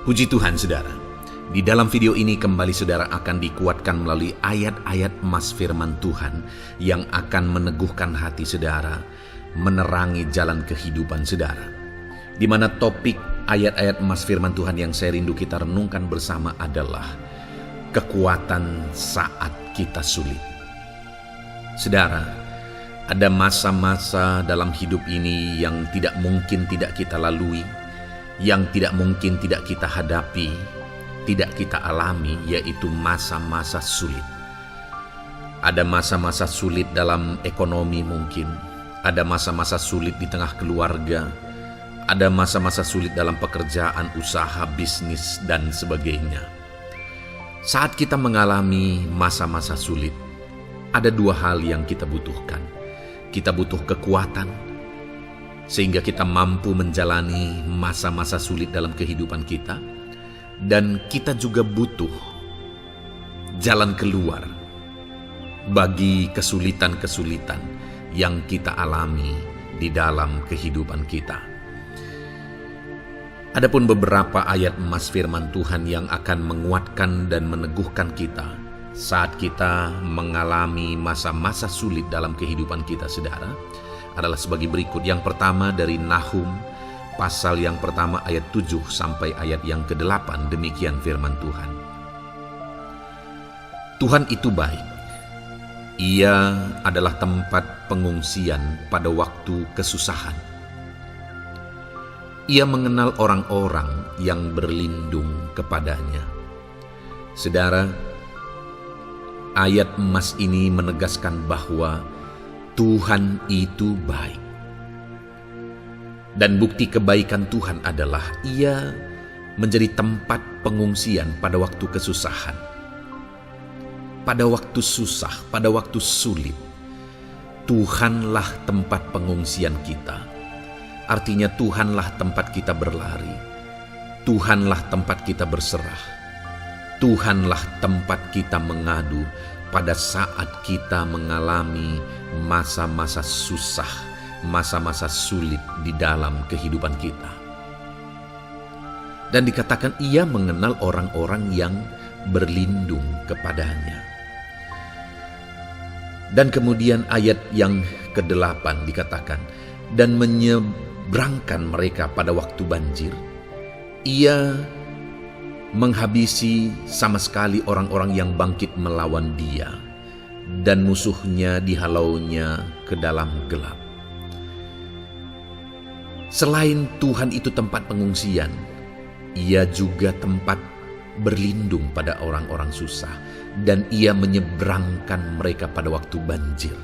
Puji Tuhan saudara, di dalam video ini kembali saudara akan dikuatkan melalui ayat-ayat emas firman Tuhan yang akan meneguhkan hati saudara, menerangi jalan kehidupan saudara. Di mana topik ayat-ayat emas firman Tuhan yang saya rindu kita renungkan bersama adalah kekuatan saat kita sulit. Saudara, ada masa-masa dalam hidup ini yang tidak mungkin tidak kita lalui, yang tidak mungkin tidak kita hadapi, tidak kita alami, yaitu masa-masa sulit. Ada masa-masa sulit dalam ekonomi mungkin, ada masa-masa sulit di tengah keluarga, ada masa-masa sulit dalam pekerjaan, usaha, bisnis, dan sebagainya. Saat kita mengalami masa-masa sulit, ada dua hal yang kita butuhkan. Kita butuh kekuatan, sehingga kita mampu menjalani masa-masa sulit dalam kehidupan kita. Dan kita juga butuh jalan keluar bagi kesulitan-kesulitan yang kita alami di dalam kehidupan kita. Adapun beberapa ayat emas firman Tuhan yang akan menguatkan dan meneguhkan kita saat kita mengalami masa-masa sulit dalam kehidupan kita, saudara, adalah sebagai berikut. Yang pertama dari Nahum, pasal yang pertama ayat 7 sampai ayat yang ke-8, demikian firman Tuhan. Tuhan itu baik. Ia adalah tempat pengungsian pada waktu kesusahan. Ia mengenal orang-orang yang berlindung kepadanya. Saudara, ayat emas ini menegaskan bahwa Tuhan itu baik. Dan bukti kebaikan Tuhan adalah Ia menjadi tempat pengungsian pada waktu kesusahan. Pada waktu susah, pada waktu sulit, Tuhanlah tempat pengungsian kita. Artinya Tuhanlah tempat kita berlari, Tuhanlah tempat kita berserah, Tuhanlah tempat kita mengadu pada saat kita mengalami masa-masa susah, masa-masa sulit di dalam kehidupan kita. Dan dikatakan Ia mengenal orang-orang yang berlindung kepadanya. Dan kemudian ayat yang ke-8 dikatakan, dan menyeberangkan mereka pada waktu banjir. Ia menghabisi sama sekali orang-orang yang bangkit melawan Dia, dan musuhnya dihalaunya ke dalam gelap. Selain Tuhan itu tempat pengungsian, Ia juga tempat berlindung pada orang-orang susah, dan Ia menyeberangkan mereka pada waktu banjir.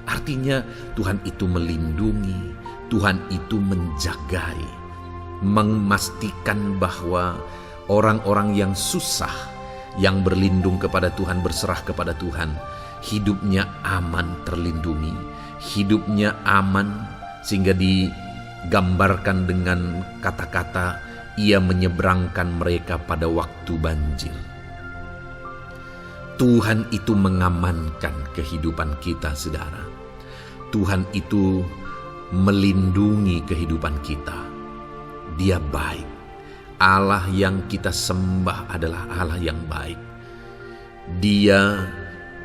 Artinya Tuhan itu melindungi, Tuhan itu menjagai, memastikan bahwa orang-orang yang susah, yang berlindung kepada Tuhan, berserah kepada Tuhan, hidupnya aman, terlindungi, hidupnya aman, sehingga digambarkan dengan kata-kata Ia menyeberangkan mereka pada waktu banjir. Tuhan itu mengamankan kehidupan kita, saudara. Tuhan itu melindungi kehidupan kita. Dia baik. Allah yang kita sembah adalah Allah yang baik. Dia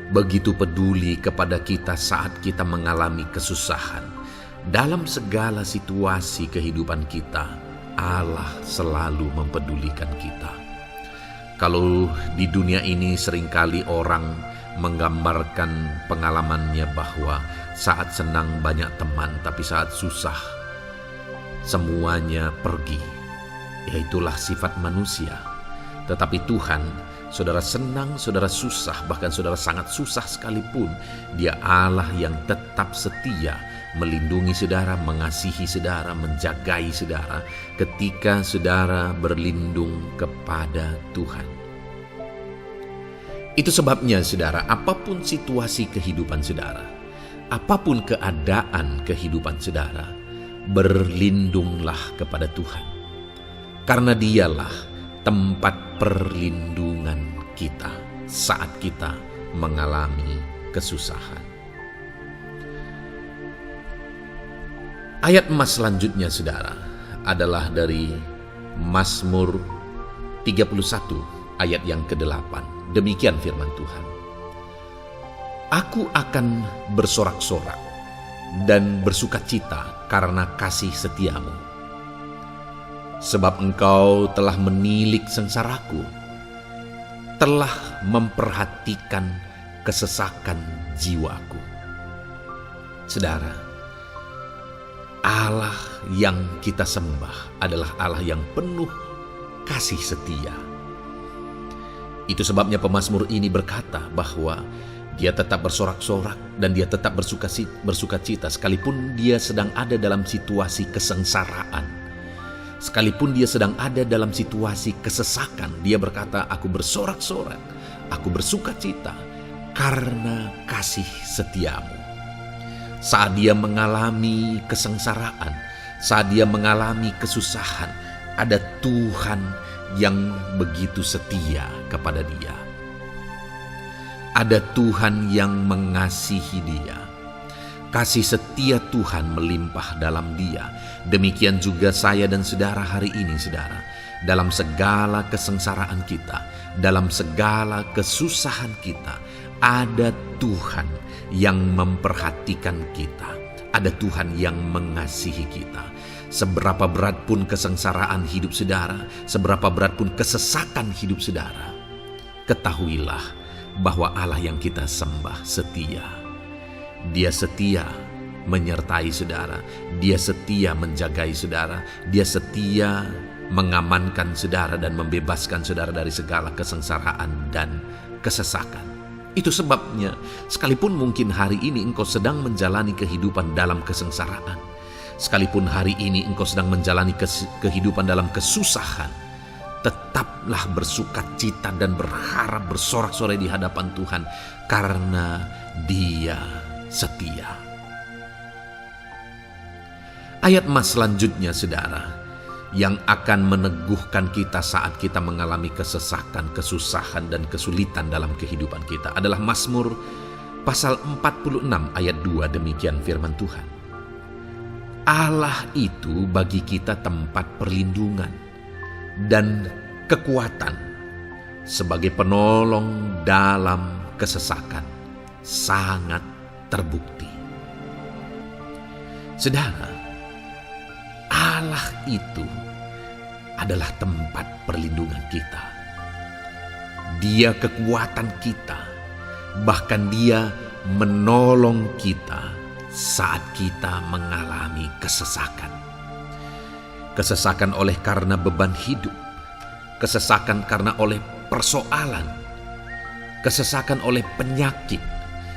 begitu peduli kepada kita saat kita mengalami kesusahan. Dalam segala situasi kehidupan kita, Allah selalu mempedulikan kita. Kalau di dunia ini seringkali orang menggambarkan pengalamannya bahwa saat senang banyak teman, tapi saat susah semuanya pergi. Ya, itulah sifat manusia. Tetapi Tuhan, saudara senang, saudara susah, bahkan saudara sangat susah sekalipun, Dia Allah yang tetap setia melindungi saudara, mengasihi saudara, menjagai saudara ketika saudara berlindung kepada Tuhan. Itu sebabnya saudara, apapun situasi kehidupan saudara, apapun keadaan kehidupan saudara, berlindunglah kepada Tuhan. Karena Dialah tempat perlindungan kita saat kita mengalami kesusahan. Ayat emas selanjutnya saudara adalah dari Mazmur 31 ayat yang ke-8. Demikian firman Tuhan. Aku akan bersorak-sorak dan bersukacita karena kasih setiamu. Sebab engkau telah menilik sengsaraku, telah memperhatikan kesesakan jiwaku. Saudara, Allah yang kita sembah adalah Allah yang penuh kasih setia. Itu sebabnya pemazmur ini berkata bahwa dia tetap bersorak-sorak dan dia tetap bersukacita sekalipun dia sedang ada dalam situasi kesengsaraan. Sekalipun dia sedang ada dalam situasi kesesakan, dia berkata, aku bersorak-sorak, aku bersukacita karena kasih setiamu. Saat dia mengalami kesengsaraan, saat dia mengalami kesusahan, ada Tuhan yang begitu setia kepada dia. Ada Tuhan yang mengasihi dia. Kasih setia Tuhan melimpah dalam dia. Demikian juga saya dan saudara hari ini, saudara. Dalam segala kesengsaraan kita, dalam segala kesusahan kita, ada Tuhan yang memperhatikan kita. Ada Tuhan yang mengasihi kita. Seberapa berat pun kesengsaraan hidup saudara, seberapa berat pun kesesakan hidup saudara, ketahuilah bahwa Allah yang kita sembah setia. Dia setia menyertai saudara, Dia setia menjagai saudara, Dia setia mengamankan saudara dan membebaskan saudara dari segala kesengsaraan dan kesesakan. Itu sebabnya sekalipun mungkin hari ini engkau sedang menjalani kehidupan dalam kesengsaraan, sekalipun hari ini engkau sedang menjalani kehidupan dalam kesusahan, tetaplah bersukacita dan berharap bersorak-sorai di hadapan Tuhan karena Dia setia. Ayat emas selanjutnya saudara, yang akan meneguhkan kita saat kita mengalami kesesakan, kesusahan dan kesulitan dalam kehidupan kita adalah Mazmur pasal 46 ayat 2. Demikian firman Tuhan. Allah itu bagi kita tempat perlindungan dan kekuatan sebagai penolong dalam kesesakan, sangat terbukti. Saudara, Allah itu adalah tempat perlindungan kita. Dia kekuatan kita, bahkan Dia menolong kita saat kita mengalami kesesakan. Kesesakan oleh karena beban hidup, kesesakan karena oleh persoalan, kesesakan oleh penyakit,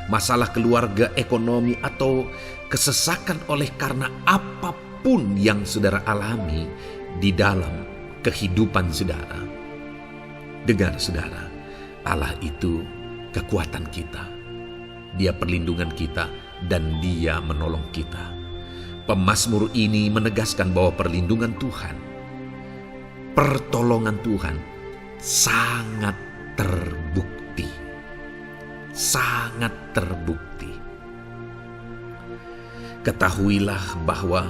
masalah keluarga, ekonomi, atau kesesakan oleh karena apapun yang saudara alami di dalam kehidupan saudara. Dengar saudara, Allah itu kekuatan kita, Dia perlindungan kita, dan Dia menolong kita. Pemazmur ini menegaskan bahwa perlindungan Tuhan pertolongan Tuhan sangat terbukti. Sangat terbukti. Ketahuilah bahwa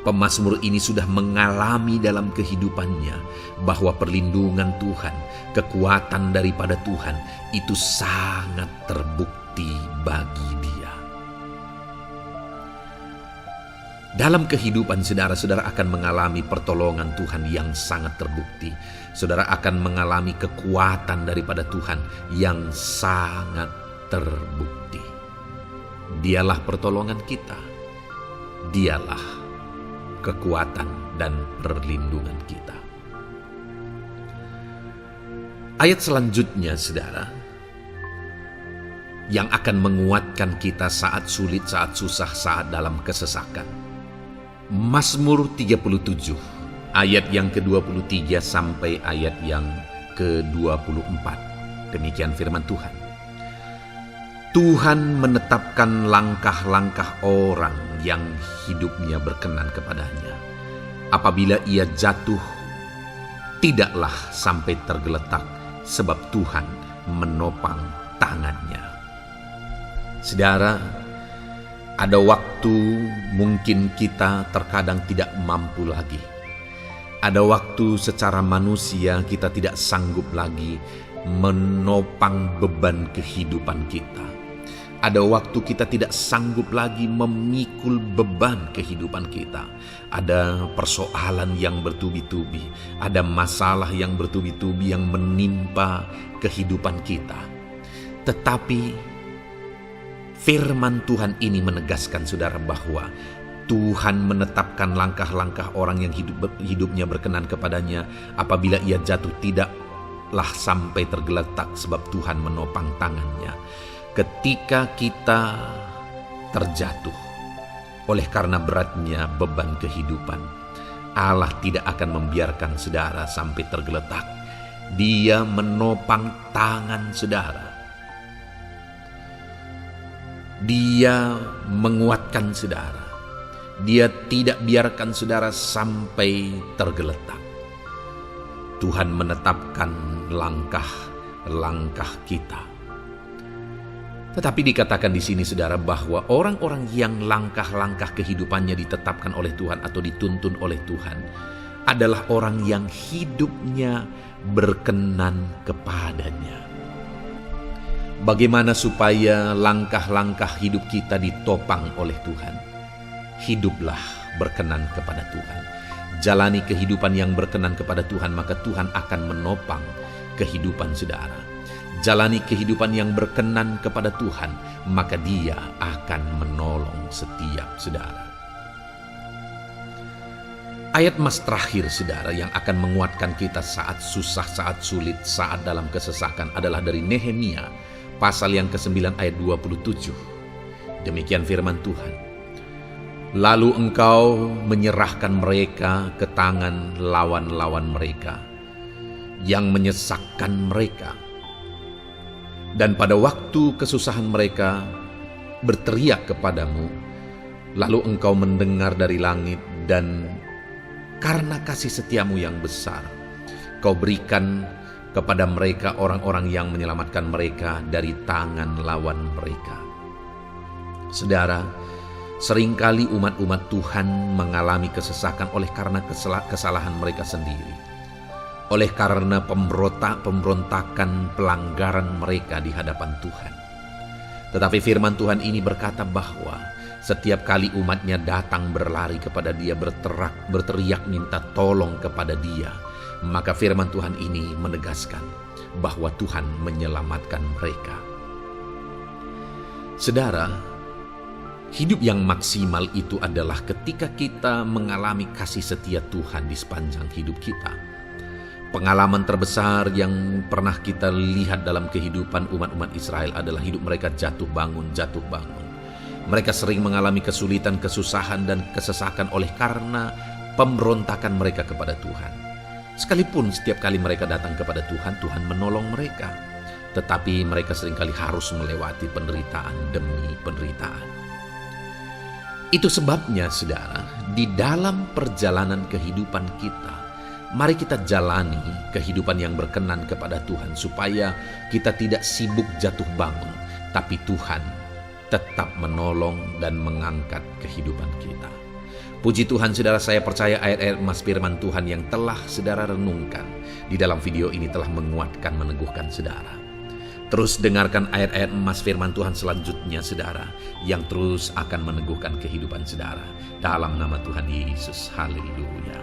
pemazmur ini sudah mengalami dalam kehidupannya bahwa perlindungan Tuhan, kekuatan daripada Tuhan itu sangat terbukti bagi dia. Dalam kehidupan saudara akan mengalami pertolongan Tuhan yang sangat terbukti. Saudara akan mengalami kekuatan daripada Tuhan yang sangat terbukti. Dialah pertolongan kita. Dialah kekuatan dan perlindungan kita. Ayat selanjutnya saudara, yang akan menguatkan kita saat sulit, saat susah, saat dalam kesesakan. Mazmur 37 ayat yang ke-23 sampai ayat yang ke-24. Demikian firman Tuhan. Tuhan menetapkan langkah-langkah orang yang hidupnya berkenan kepadanya. Apabila ia jatuh, tidaklah sampai tergeletak, sebab Tuhan menopang tangannya. Saudara, ada waktu mungkin kita terkadang tidak mampu lagi. Ada waktu secara manusia kita tidak sanggup lagi menopang beban kehidupan kita. Ada waktu kita tidak sanggup lagi memikul beban kehidupan kita. Ada persoalan yang bertubi-tubi, ada masalah yang bertubi-tubi yang menimpa kehidupan kita. Tetapi firman Tuhan ini menegaskan saudara bahwa Tuhan menetapkan langkah-langkah orang yang hidupnya berkenan kepadanya. Apabila ia jatuh, tidaklah sampai tergeletak, sebab Tuhan menopang tangannya. Ketika kita terjatuh oleh karena beratnya beban kehidupan, Allah tidak akan membiarkan saudara sampai tergeletak. Dia menopang tangan saudara. Dia menguatkan saudara. Dia tidak biarkan saudara sampai tergeletak. Tuhan menetapkan langkah-langkah kita. Tetapi dikatakan di sini saudara bahwa orang-orang yang langkah-langkah kehidupannya ditetapkan oleh Tuhan atau dituntun oleh Tuhan adalah orang yang hidupnya berkenan kepadanya. Bagaimana supaya langkah-langkah hidup kita ditopang oleh Tuhan? Hiduplah berkenan kepada Tuhan. Jalani kehidupan yang berkenan kepada Tuhan, maka Tuhan akan menopang kehidupan saudara. Jalani kehidupan yang berkenan kepada Tuhan, maka Dia akan menolong setiap saudara. Ayat mas terakhir saudara yang akan menguatkan kita saat susah, saat sulit, saat dalam kesesakan adalah dari Nehemia pasal yang ke-9 ayat 27. Demikian firman Tuhan. Lalu engkau menyerahkan mereka ke tangan lawan-lawan mereka yang menyesakkan mereka. Dan pada waktu kesusahan mereka berteriak kepadamu, lalu engkau mendengar dari langit, dan karena kasih setiamu yang besar, kau berikan kepada mereka orang-orang yang menyelamatkan mereka dari tangan lawan mereka. Saudara, seringkali umat-umat Tuhan mengalami kesesakan oleh karena kesalahan mereka sendiri. Oleh karena pemberontakan, pelanggaran mereka di hadapan Tuhan. Tetapi firman Tuhan ini berkata bahwa setiap kali umatnya datang berlari kepada Dia, berteriak minta tolong kepada Dia, maka firman Tuhan ini menegaskan bahwa Tuhan menyelamatkan mereka. Saudara, hidup yang maksimal itu adalah ketika kita mengalami kasih setia Tuhan di sepanjang hidup kita. Pengalaman terbesar yang pernah kita lihat dalam kehidupan umat-umat Israel adalah hidup mereka jatuh bangun. Mereka sering mengalami kesulitan, kesusahan, dan kesesakan oleh karena pemberontakan mereka kepada Tuhan. Sekalipun setiap kali mereka datang kepada Tuhan, Tuhan menolong mereka. Tetapi mereka seringkali harus melewati penderitaan demi penderitaan. Itu sebabnya saudara, di dalam perjalanan kehidupan kita, Mari kita jalani kehidupan yang berkenan kepada Tuhan supaya kita tidak sibuk jatuh bangun, tapi Tuhan tetap menolong dan mengangkat kehidupan kita. Puji Tuhan, saudara, saya percaya ayat-ayat emas firman Tuhan yang telah saudara renungkan di dalam video ini telah menguatkan, meneguhkan saudara. Terus dengarkan ayat-ayat emas firman Tuhan selanjutnya, saudara, yang terus akan meneguhkan kehidupan saudara. Dalam nama Tuhan Yesus, haleluya.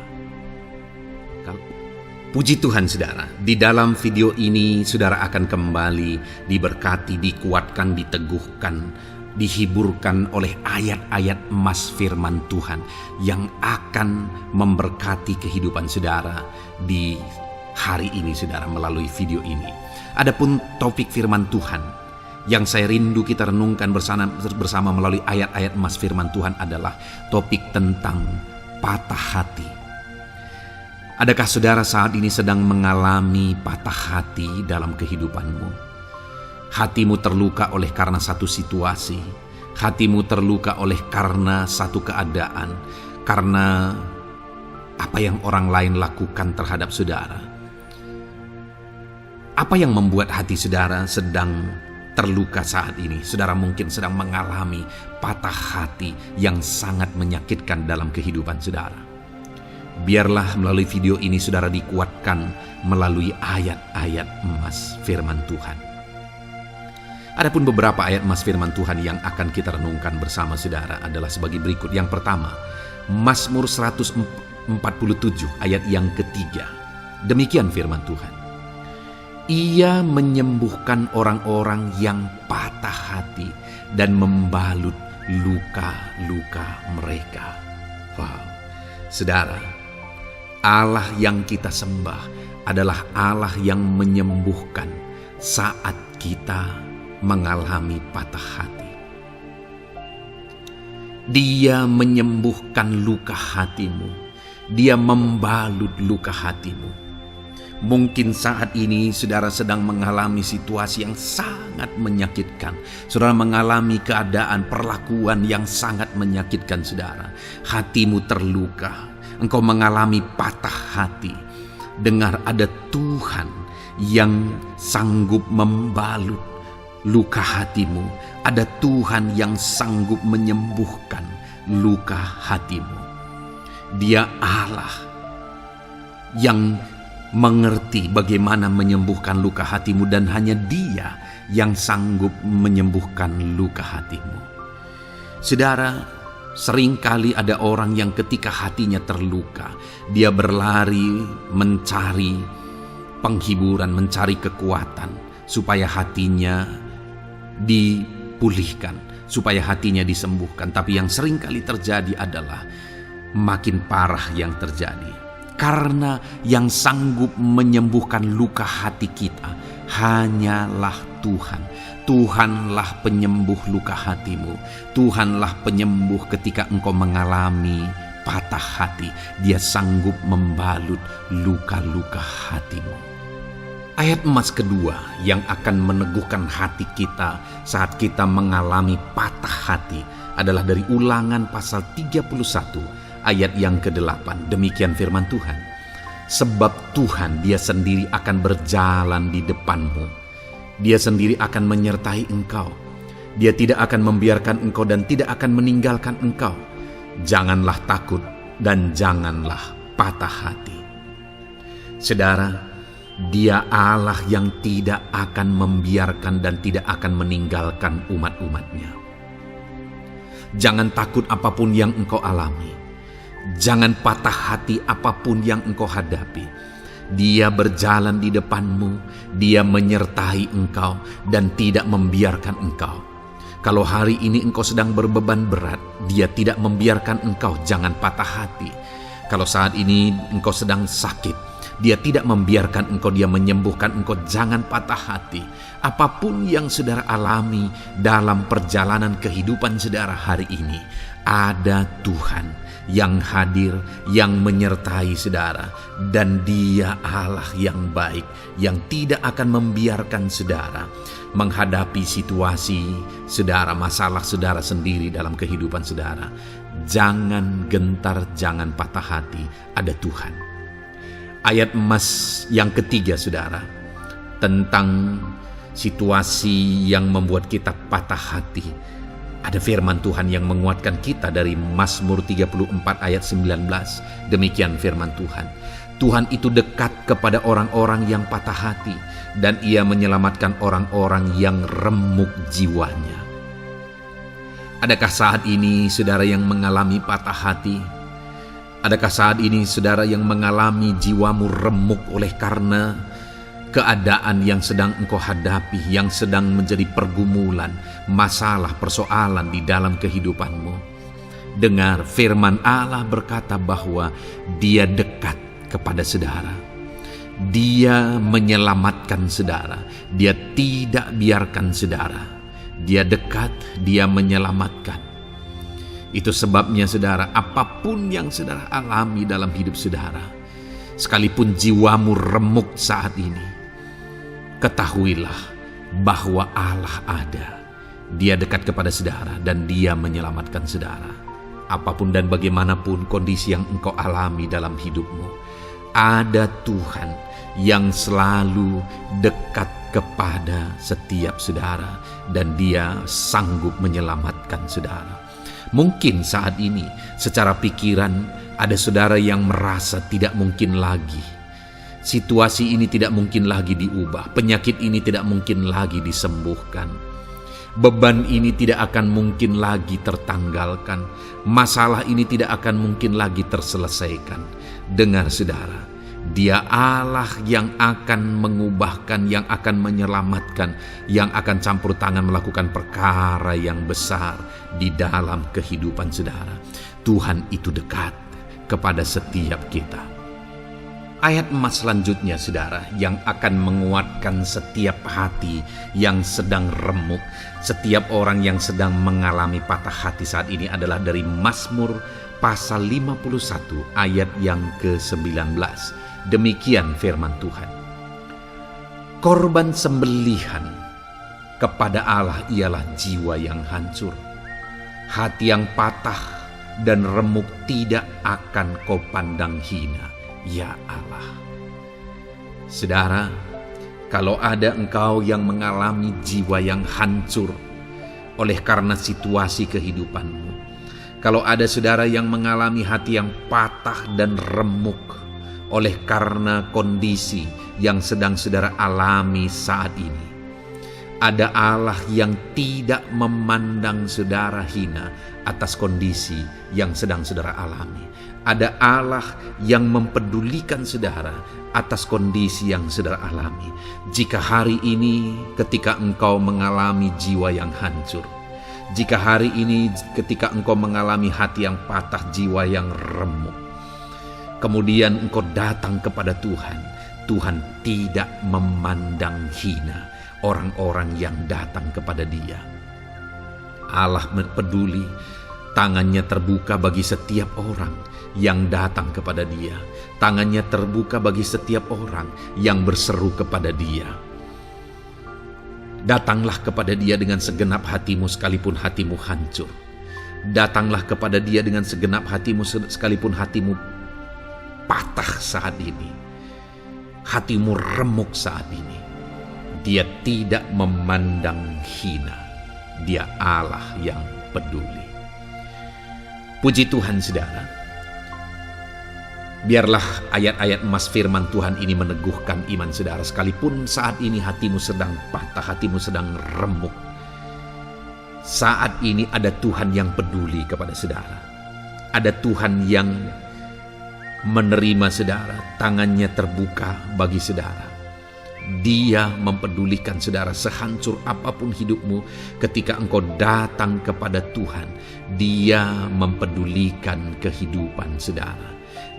Puji Tuhan, saudara, di dalam video ini saudara akan kembali diberkati, dikuatkan, diteguhkan, dihiburkan oleh ayat-ayat emas firman Tuhan yang akan memberkati kehidupan saudara di hari ini, saudara, melalui video ini. Adapun topik firman Tuhan yang saya rindu kita renungkan bersama melalui ayat-ayat emas firman Tuhan adalah topik tentang patah hati. Adakah saudara saat ini sedang mengalami patah hati dalam kehidupanmu? Hatimu terluka oleh karena satu situasi, hatimu terluka oleh karena satu keadaan, karena apa yang orang lain lakukan terhadap saudara. Apa yang membuat hati saudara sedang terluka saat ini? Saudara mungkin sedang mengalami patah hati yang sangat menyakitkan dalam kehidupan saudara. Biarlah melalui video ini saudara dikuatkan melalui ayat-ayat emas firman Tuhan. Adapun beberapa ayat emas firman Tuhan yang akan kita renungkan bersama saudara adalah sebagai berikut. Yang pertama, Mazmur 147 ayat yang ketiga. Demikian firman Tuhan. Ia menyembuhkan orang-orang yang patah hati dan membalut luka-luka mereka. Wow, saudara, Allah yang kita sembah adalah Allah yang menyembuhkan saat kita mengalami patah hati. Dia menyembuhkan luka hatimu. Dia membalut luka hatimu. Mungkin saat ini saudara sedang mengalami situasi yang sangat menyakitkan. Saudara mengalami keadaan perlakuan yang sangat menyakitkan saudara. Hatimu terluka. Engkau mengalami patah hati. Dengar, ada Tuhan yang sanggup membalut luka hatimu. Ada Tuhan yang sanggup menyembuhkan luka hatimu. Dia Allah yang mengerti bagaimana menyembuhkan luka hatimu, dan hanya Dia yang sanggup menyembuhkan luka hatimu. Saudara, seringkali ada orang yang ketika hatinya terluka, dia berlari mencari penghiburan, mencari kekuatan supaya hatinya dipulihkan, supaya hatinya disembuhkan. Tapi yang seringkali terjadi adalah makin parah yang terjadi. Karena yang sanggup menyembuhkan luka hati kita hanyalah Tuhan. Tuhanlah penyembuh luka hatimu. Tuhanlah penyembuh ketika engkau mengalami patah hati. Dia sanggup membalut luka-luka hatimu. Ayat emas kedua yang akan meneguhkan hati kita saat kita mengalami patah hati adalah dari Ulangan pasal 31 ayat yang ke-8. Demikian firman Tuhan. Sebab Tuhan Dia sendiri akan berjalan di depanmu. Dia sendiri akan menyertai engkau. Dia tidak akan membiarkan engkau dan tidak akan meninggalkan engkau. Janganlah takut dan janganlah patah hati. Saudara, Dia Allah yang tidak akan membiarkan dan tidak akan meninggalkan umat-umatnya. Jangan takut apapun yang engkau alami. Jangan patah hati apapun yang engkau hadapi. Dia berjalan di depanmu, Dia menyertai engkau dan tidak membiarkan engkau. Kalau hari ini engkau sedang berbeban berat, Dia tidak membiarkan engkau, jangan patah hati. Kalau saat ini engkau sedang sakit, Dia tidak membiarkan engkau, Dia menyembuhkan engkau, jangan patah hati. Apapun yang saudara alami dalam perjalanan kehidupan saudara hari ini, ada Tuhan yang hadir, yang menyertai saudara, dan Dia Allah yang baik, yang tidak akan membiarkan saudara menghadapi situasi saudara, masalah saudara sendiri dalam kehidupan saudara. Jangan gentar, jangan patah hati, ada Tuhan. Ayat emas yang ketiga, saudara, tentang situasi yang membuat kita patah hati. Ada firman Tuhan yang menguatkan kita dari Mazmur 34 ayat 19. Demikian firman Tuhan. Tuhan itu dekat kepada orang-orang yang patah hati, dan Ia menyelamatkan orang-orang yang remuk jiwanya. Adakah saat ini saudara yang mengalami patah hati? Adakah saat ini saudara yang mengalami jiwamu remuk oleh karena keadaan yang sedang engkau hadapi, yang sedang menjadi pergumulan, masalah, persoalan di dalam kehidupanmu? Dengar, firman Allah berkata bahwa Dia dekat kepada saudara. Dia menyelamatkan saudara. Dia tidak biarkan saudara. Dia dekat, Dia menyelamatkan. Itu sebabnya saudara, apapun yang saudara alami dalam hidup saudara, sekalipun jiwamu remuk saat ini, ketahuilah bahwa Allah ada. Dia dekat kepada saudara dan Dia menyelamatkan saudara. Apapun dan bagaimanapun kondisi yang engkau alami dalam hidupmu, ada Tuhan yang selalu dekat kepada setiap saudara dan Dia sanggup menyelamatkan saudara. Mungkin saat ini secara pikiran ada saudara yang merasa tidak mungkin lagi. Situasi ini tidak mungkin lagi diubah. Penyakit ini tidak mungkin lagi disembuhkan. Beban ini tidak akan mungkin lagi tertanggalkan. Masalah ini tidak akan mungkin lagi terselesaikan. Dengar saudara, Dia Allah yang akan mengubahkan, yang akan menyelamatkan, yang akan campur tangan melakukan perkara yang besar di dalam kehidupan saudara. Tuhan itu dekat kepada setiap kita. Ayat emas selanjutnya saudara, yang akan menguatkan setiap hati yang sedang remuk, setiap orang yang sedang mengalami patah hati saat ini adalah dari Mazmur pasal 51 ayat yang ke-19. Demikian firman Tuhan. Korban sembelihan kepada Allah ialah jiwa yang hancur. Hati yang patah dan remuk tidak akan kau pandang hina, ya Allah. Saudara, kalau ada engkau yang mengalami jiwa yang hancur oleh karena situasi kehidupanmu, kalau ada saudara yang mengalami hati yang patah dan remuk oleh karena kondisi yang sedang saudara alami saat ini, ada Allah yang tidak memandang saudara hina atas kondisi yang sedang saudara alami. Ada Allah yang mempedulikan saudara atas kondisi yang saudara alami. Jika hari ini ketika engkau mengalami jiwa yang hancur, jika hari ini ketika engkau mengalami hati yang patah, jiwa yang remuk, kemudian engkau datang kepada Tuhan, Tuhan tidak memandang hina orang-orang yang datang kepada Dia. Allah peduli, tangannya terbuka bagi setiap orang yang datang kepada Dia. Tangannya terbuka bagi setiap orang yang berseru kepada Dia. Datanglah kepada Dia dengan segenap hatimu sekalipun hatimu hancur. Datanglah kepada Dia dengan segenap hatimu sekalipun hatimu patah saat ini, hatimu remuk saat ini. Dia tidak memandang hina. Dia Allah yang peduli. Puji Tuhan saudara. Biarlah ayat-ayat emas firman Tuhan ini meneguhkan iman saudara. Sekalipun saat ini hatimu sedang patah, hatimu sedang remuk, saat ini ada Tuhan yang peduli kepada saudara. Ada Tuhan yang menerima saudara, tangannya terbuka bagi saudara. Dia mempedulikan saudara sehancur apapun hidupmu. Ketika engkau datang kepada Tuhan, Dia mempedulikan kehidupan saudara.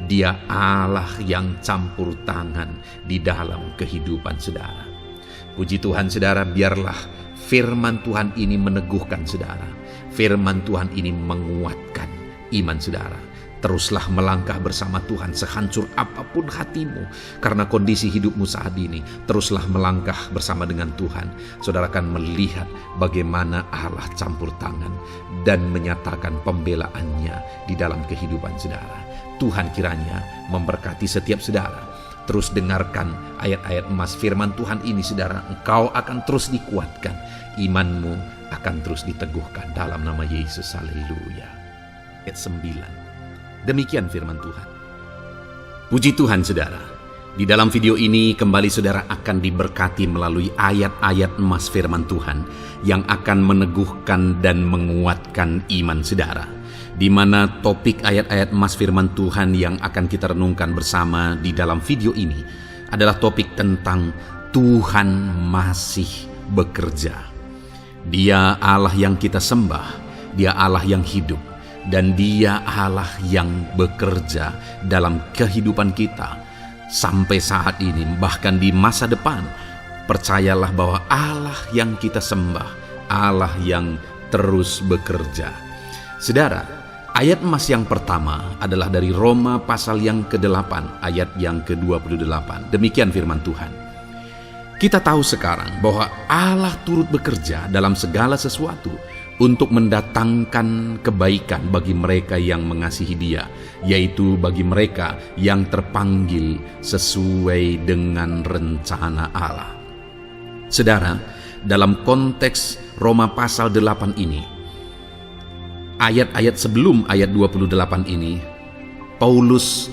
Dia Allah yang campur tangan di dalam kehidupan saudara. Puji Tuhan saudara, biarlah firman Tuhan ini meneguhkan saudara. Firman Tuhan ini menguatkan iman saudara. Teruslah melangkah bersama Tuhan sehancur apapun hatimu karena kondisi hidupmu saat ini. Teruslah melangkah bersama dengan Tuhan. Saudara akan melihat bagaimana Allah campur tangan dan menyatakan pembelaannya di dalam kehidupan saudara. Tuhan kiranya memberkati setiap saudara. terus dengarkan ayat-ayat emas firman Tuhan ini, saudara, engkau akan terus dikuatkan, imanmu akan terus diteguhkan dalam nama Yesus. Haleluya. Ayat 9. Demikian firman Tuhan. Puji Tuhan, saudara. Di dalam video ini kembali saudara akan diberkati melalui ayat-ayat emas firman Tuhan yang akan meneguhkan dan menguatkan iman saudara. Di mana topik ayat-ayat emas firman Tuhan yang akan kita renungkan bersama di dalam video ini adalah topik tentang Tuhan masih bekerja. Dia Allah yang kita sembah, Dia Allah yang hidup, dan Dia Allah yang bekerja dalam kehidupan kita sampai saat ini, bahkan di masa depan. Percayalah bahwa Allah yang kita sembah, Allah yang terus bekerja. Saudara, ayat emas yang pertama adalah dari Roma pasal yang ke-8 ayat yang ke-28. Demikian firman Tuhan. Kita tahu sekarang bahwa Allah turut bekerja dalam segala sesuatu untuk mendatangkan kebaikan bagi mereka yang mengasihi Dia, yaitu bagi mereka yang terpanggil sesuai dengan rencana Allah. Saudara, dalam konteks Roma pasal 8 ini, ayat-ayat sebelum ayat 28 ini, Paulus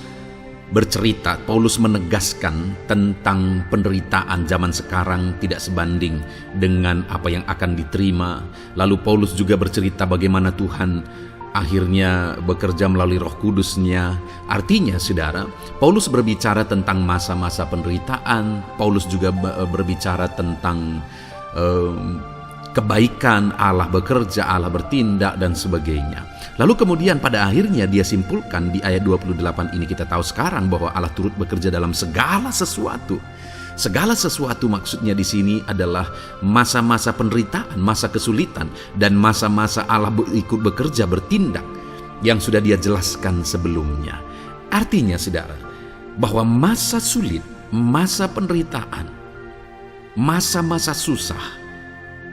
bercerita, Paulus menegaskan tentang penderitaan zaman sekarang tidak sebanding dengan apa yang akan diterima. Lalu Paulus juga bercerita bagaimana Tuhan akhirnya bekerja melalui Roh Kudus-Nya. Artinya, saudara, Paulus berbicara tentang masa-masa penderitaan. Paulus juga berbicara tentang kebaikan, Allah bekerja, Allah bertindak, dan sebagainya. Lalu kemudian pada akhirnya dia simpulkan di ayat 28 ini, kita tahu sekarang bahwa Allah turut bekerja dalam segala sesuatu. Segala sesuatu maksudnya di sini adalah masa-masa penderitaan, masa kesulitan, dan masa-masa Allah ikut bekerja, bertindak yang sudah Dia jelaskan sebelumnya. Artinya, saudara, bahwa masa sulit, masa penderitaan, masa-masa susah,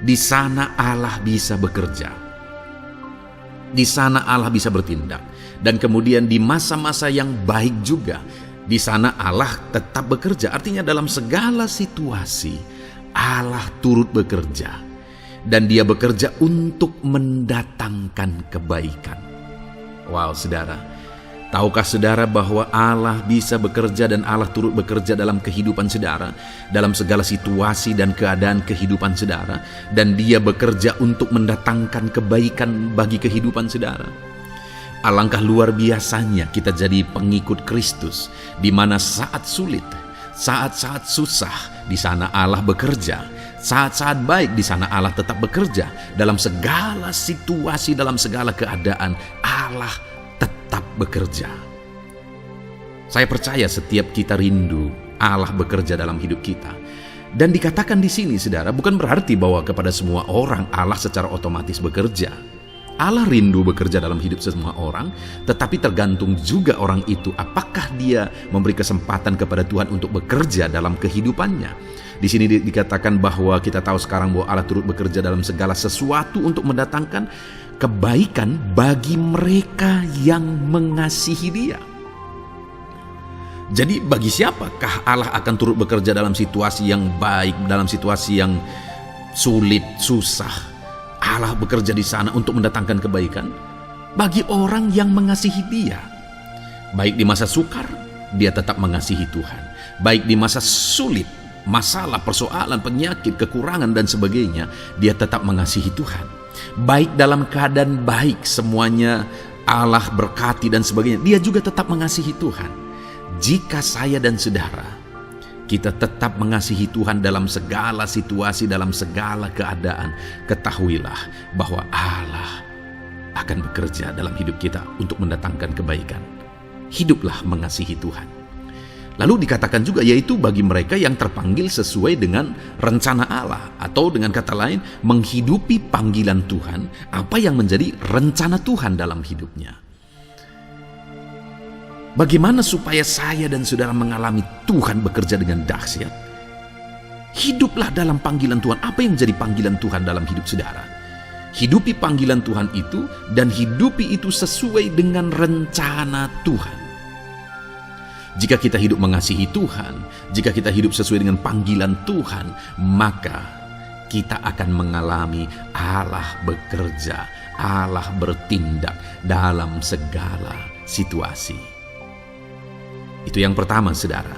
di sana Allah bisa bekerja. Di sana Allah bisa bertindak. Dan kemudian di masa-masa yang baik juga, di sana Allah tetap bekerja. Artinya dalam segala situasi Allah turut bekerja. Dan Dia bekerja untuk mendatangkan kebaikan. Wow, saudara. Tahukah saudara bahwa Allah bisa bekerja dan Allah turut bekerja dalam kehidupan saudara, dalam segala situasi dan keadaan kehidupan saudara, dan Dia bekerja untuk mendatangkan kebaikan bagi kehidupan saudara. Alangkah luar biasanya kita jadi pengikut Kristus, di mana saat sulit, saat-saat susah, di sana Allah bekerja. Saat-saat baik, di sana Allah tetap bekerja. Dalam segala situasi, dalam segala keadaan, Allah tetap bekerja. Saya percaya setiap kita rindu Allah bekerja dalam hidup kita. Dan dikatakan di sini, saudara, bukan berarti bahwa kepada semua orang Allah secara otomatis bekerja. Allah rindu bekerja dalam hidup semua orang, tetapi tergantung juga orang itu apakah dia memberi kesempatan kepada Tuhan untuk bekerja dalam kehidupannya. Di sini dikatakan bahwa kita tahu sekarang bahwa Allah turut bekerja dalam segala sesuatu untuk mendatangkan kebaikan bagi mereka yang mengasihi Dia. Jadi bagi siapakah Allah akan turut bekerja dalam situasi yang baik, dalam situasi yang sulit, susah? Allah bekerja di sana untuk mendatangkan kebaikan bagi orang yang mengasihi Dia. Baik di masa sukar, dia tetap mengasihi Tuhan. Baik di masa sulit, masalah, persoalan, penyakit, kekurangan, dan sebagainya, dia tetap mengasihi Tuhan. Baik dalam keadaan baik, semuanya Allah berkati dan sebagainya, dia juga tetap mengasihi Tuhan. Jika saya dan saudara, kita tetap mengasihi Tuhan dalam segala situasi, dalam segala keadaan, ketahuilah bahwa Allah akan bekerja dalam hidup kita untuk mendatangkan kebaikan. Hiduplah mengasihi Tuhan. Lalu dikatakan juga, yaitu bagi mereka yang terpanggil sesuai dengan rencana Allah, atau dengan kata lain, menghidupi panggilan Tuhan, apa yang menjadi rencana Tuhan dalam hidupnya. Bagaimana supaya saya dan saudara mengalami Tuhan bekerja dengan dahsyat? Hiduplah dalam panggilan Tuhan. Apa yang menjadi panggilan Tuhan dalam hidup saudara? Hidupi panggilan Tuhan itu, dan hidupi itu sesuai dengan rencana Tuhan. Jika kita hidup mengasihi Tuhan, jika kita hidup sesuai dengan panggilan Tuhan, maka kita akan mengalami Allah bekerja, Allah bertindak dalam segala situasi. Itu yang pertama, saudara,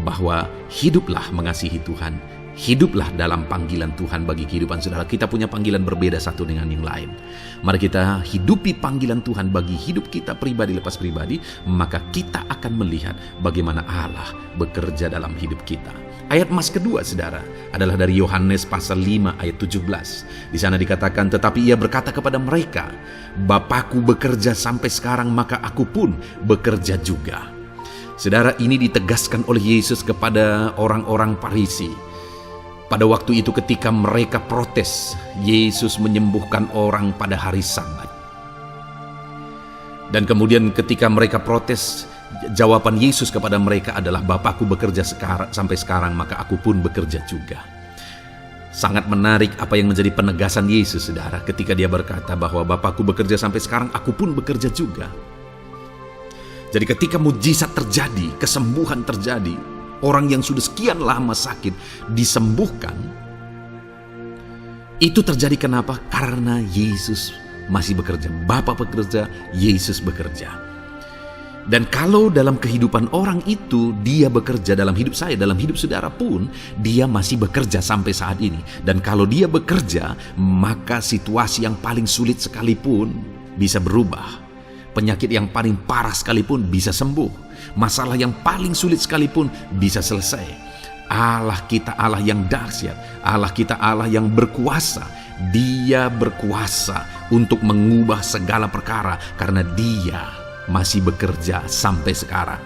bahwa hiduplah mengasihi Tuhan, hiduplah dalam panggilan Tuhan bagi kehidupan saudara. Kita punya panggilan berbeda satu dengan yang lain. Mari kita hidupi panggilan Tuhan bagi hidup kita pribadi lepas pribadi, maka kita akan melihat bagaimana Allah bekerja dalam hidup kita. Ayat emas kedua, saudara, adalah dari Yohanes pasal 5 ayat 17. Di sana dikatakan, tetapi ia berkata kepada mereka, Bapakku bekerja sampai sekarang, maka aku pun bekerja juga. Saudara, ini ditegaskan oleh Yesus kepada orang-orang Farisi. Pada waktu itu ketika mereka protes, Yesus menyembuhkan orang pada hari Sabat. Dan kemudian ketika mereka protes, jawaban Yesus kepada mereka adalah, Bapakku bekerja sampai sekarang, maka aku pun bekerja juga. Sangat menarik apa yang menjadi penegasan Yesus, saudara, ketika dia berkata bahwa Bapakku bekerja sampai sekarang, aku pun bekerja juga. Jadi ketika mujizat terjadi, kesembuhan terjadi, orang yang sudah sekian lama sakit disembuhkan. Itu terjadi kenapa? Karena Yesus masih bekerja. Bapa bekerja, Yesus bekerja. Dan kalau dalam kehidupan orang itu dia bekerja, dalam hidup saya, dalam hidup saudara pun, dia masih bekerja sampai saat ini. Dan kalau dia bekerja, maka situasi yang paling sulit sekalipun bisa berubah. Penyakit yang paling parah sekalipun bisa sembuh. Masalah yang paling sulit sekalipun bisa selesai. Allah kita Allah yang dahsyat. Allah kita Allah yang berkuasa. Dia berkuasa untuk mengubah segala perkara karena dia masih bekerja sampai sekarang.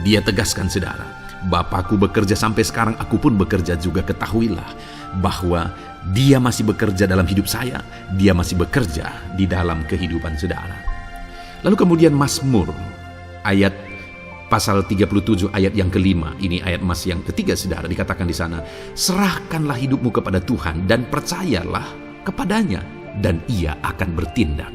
Dia tegaskan, saudara, Bapakku bekerja sampai sekarang, aku pun bekerja juga. Ketahuilah bahwa dia masih bekerja dalam hidup saya. Dia masih bekerja di dalam kehidupan saudara. Lalu kemudian Mazmur ayat pasal 37 ayat yang kelima, ini ayat emas yang ketiga, saudara, dikatakan di sana, serahkanlah hidupmu kepada Tuhan dan percayalah kepadanya dan ia akan bertindak.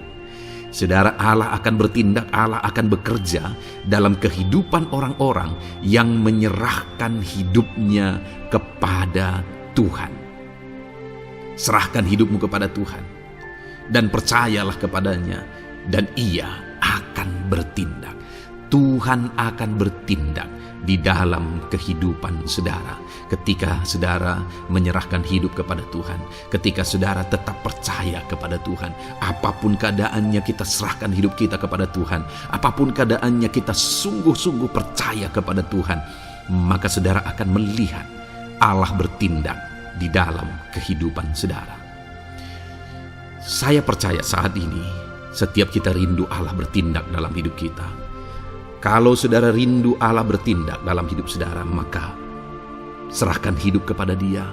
Saudara, Allah akan bertindak, Allah akan bekerja dalam kehidupan orang-orang yang menyerahkan hidupnya kepada Tuhan. Serahkan hidupmu kepada Tuhan dan percayalah kepadanya dan ia akan bertindak. Tuhan akan bertindak di dalam kehidupan saudara. Ketika saudara menyerahkan hidup kepada Tuhan, ketika saudara tetap percaya kepada Tuhan, apapun keadaannya kita serahkan hidup kita kepada Tuhan, apapun keadaannya kita sungguh-sungguh percaya kepada Tuhan, maka saudara akan melihat Allah bertindak di dalam kehidupan saudara. Saya percaya saat ini setiap kita rindu Allah bertindak dalam hidup kita. Kalau saudara rindu Allah bertindak dalam hidup saudara, maka serahkan hidup kepada Dia,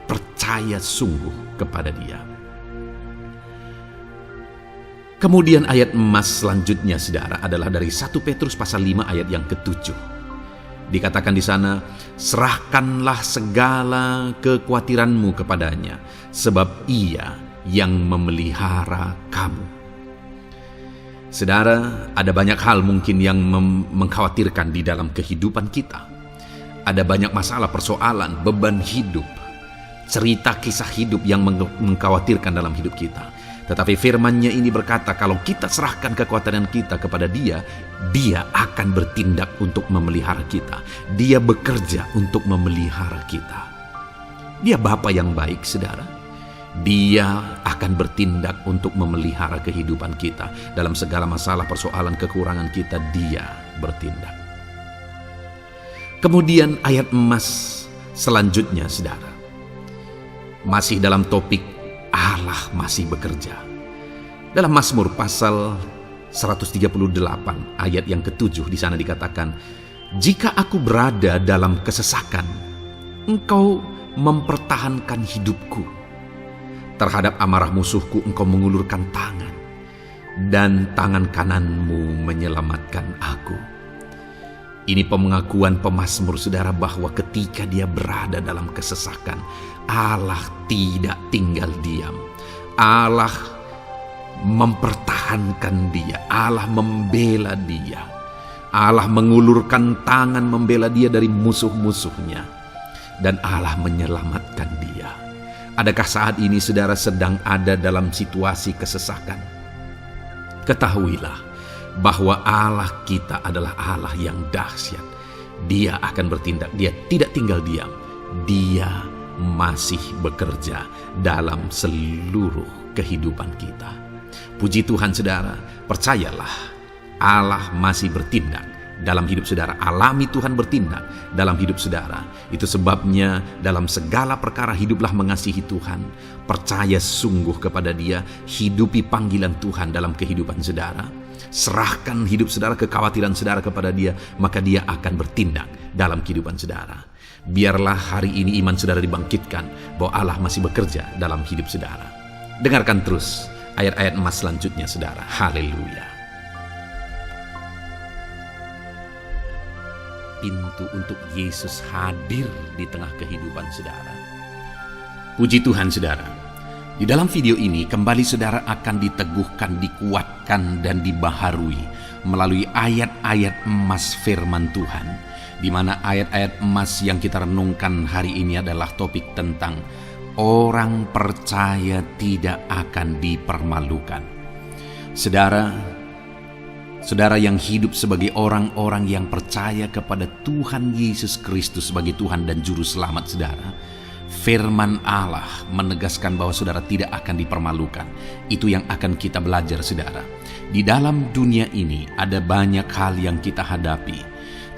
percaya sungguh kepada Dia. Kemudian ayat emas selanjutnya, saudara, adalah dari 1 Petrus pasal 5 ayat yang ke-7. Dikatakan di sana, serahkanlah segala kekhawatiranmu kepadanya, sebab Ia yang memelihara kamu. Saudara, ada banyak hal mungkin yang mengkhawatirkan di dalam kehidupan kita. Ada banyak masalah, persoalan, beban hidup, cerita kisah hidup yang mengkhawatirkan dalam hidup kita. Tetapi firman-Nya ini berkata, kalau kita serahkan kekhawatiran kita kepada Dia, Dia akan bertindak untuk memelihara kita. Dia bekerja untuk memelihara kita. Dia Bapa yang baik, saudara. Dia akan bertindak untuk memelihara kehidupan kita. Dalam segala masalah, persoalan, kekurangan kita, Dia bertindak. Kemudian ayat emas selanjutnya, saudara, masih dalam topik Allah masih bekerja. Dalam Mazmur pasal 138 ayat yang ke-7, di sana dikatakan, jika aku berada dalam kesesakan, Engkau mempertahankan hidupku. Terhadap amarah musuhku Engkau mengulurkan tangan, dan tangan kananmu menyelamatkan aku. Ini pengakuan pemazmur, saudara, bahwa ketika dia berada dalam kesesakan, Allah tidak tinggal diam. Allah mempertahankan dia, Allah membela dia, Allah mengulurkan tangan membela dia dari musuh-musuhnya, dan Allah menyelamatkan dia. Adakah saat ini saudara sedang ada dalam situasi kesesakan? Ketahuilah bahwa Allah kita adalah Allah yang dahsyat. Dia akan bertindak, dia tidak tinggal diam. Dia masih bekerja dalam seluruh kehidupan kita. Puji Tuhan saudara, percayalah Allah masih bertindak dalam hidup saudara. Alami Tuhan bertindak dalam hidup saudara. Itu sebabnya dalam segala perkara hiduplah mengasihi Tuhan. Percaya sungguh kepada Dia, hidupi panggilan Tuhan dalam kehidupan saudara. Serahkan hidup saudara, kekhawatiran saudara kepada Dia, maka Dia akan bertindak dalam kehidupan saudara. Biarlah hari ini iman saudara dibangkitkan bahwa Allah masih bekerja dalam hidup saudara. Dengarkan terus ayat-ayat emas selanjutnya saudara. Haleluya. Pintu untuk Yesus hadir di tengah kehidupan saudara. Puji Tuhan saudara. Di dalam video ini kembali saudara akan diteguhkan, dikuatkan dan dibaharui melalui ayat-ayat emas firman Tuhan, di mana ayat-ayat emas yang kita renungkan hari ini adalah topik tentang orang percaya tidak akan dipermalukan. Saudara yang hidup sebagai orang-orang yang percaya kepada Tuhan Yesus Kristus sebagai Tuhan dan Juru Selamat saudara, firman Allah menegaskan bahwa saudara tidak akan dipermalukan. Itu yang akan kita belajar saudara. Di dalam dunia ini ada banyak hal yang kita hadapi,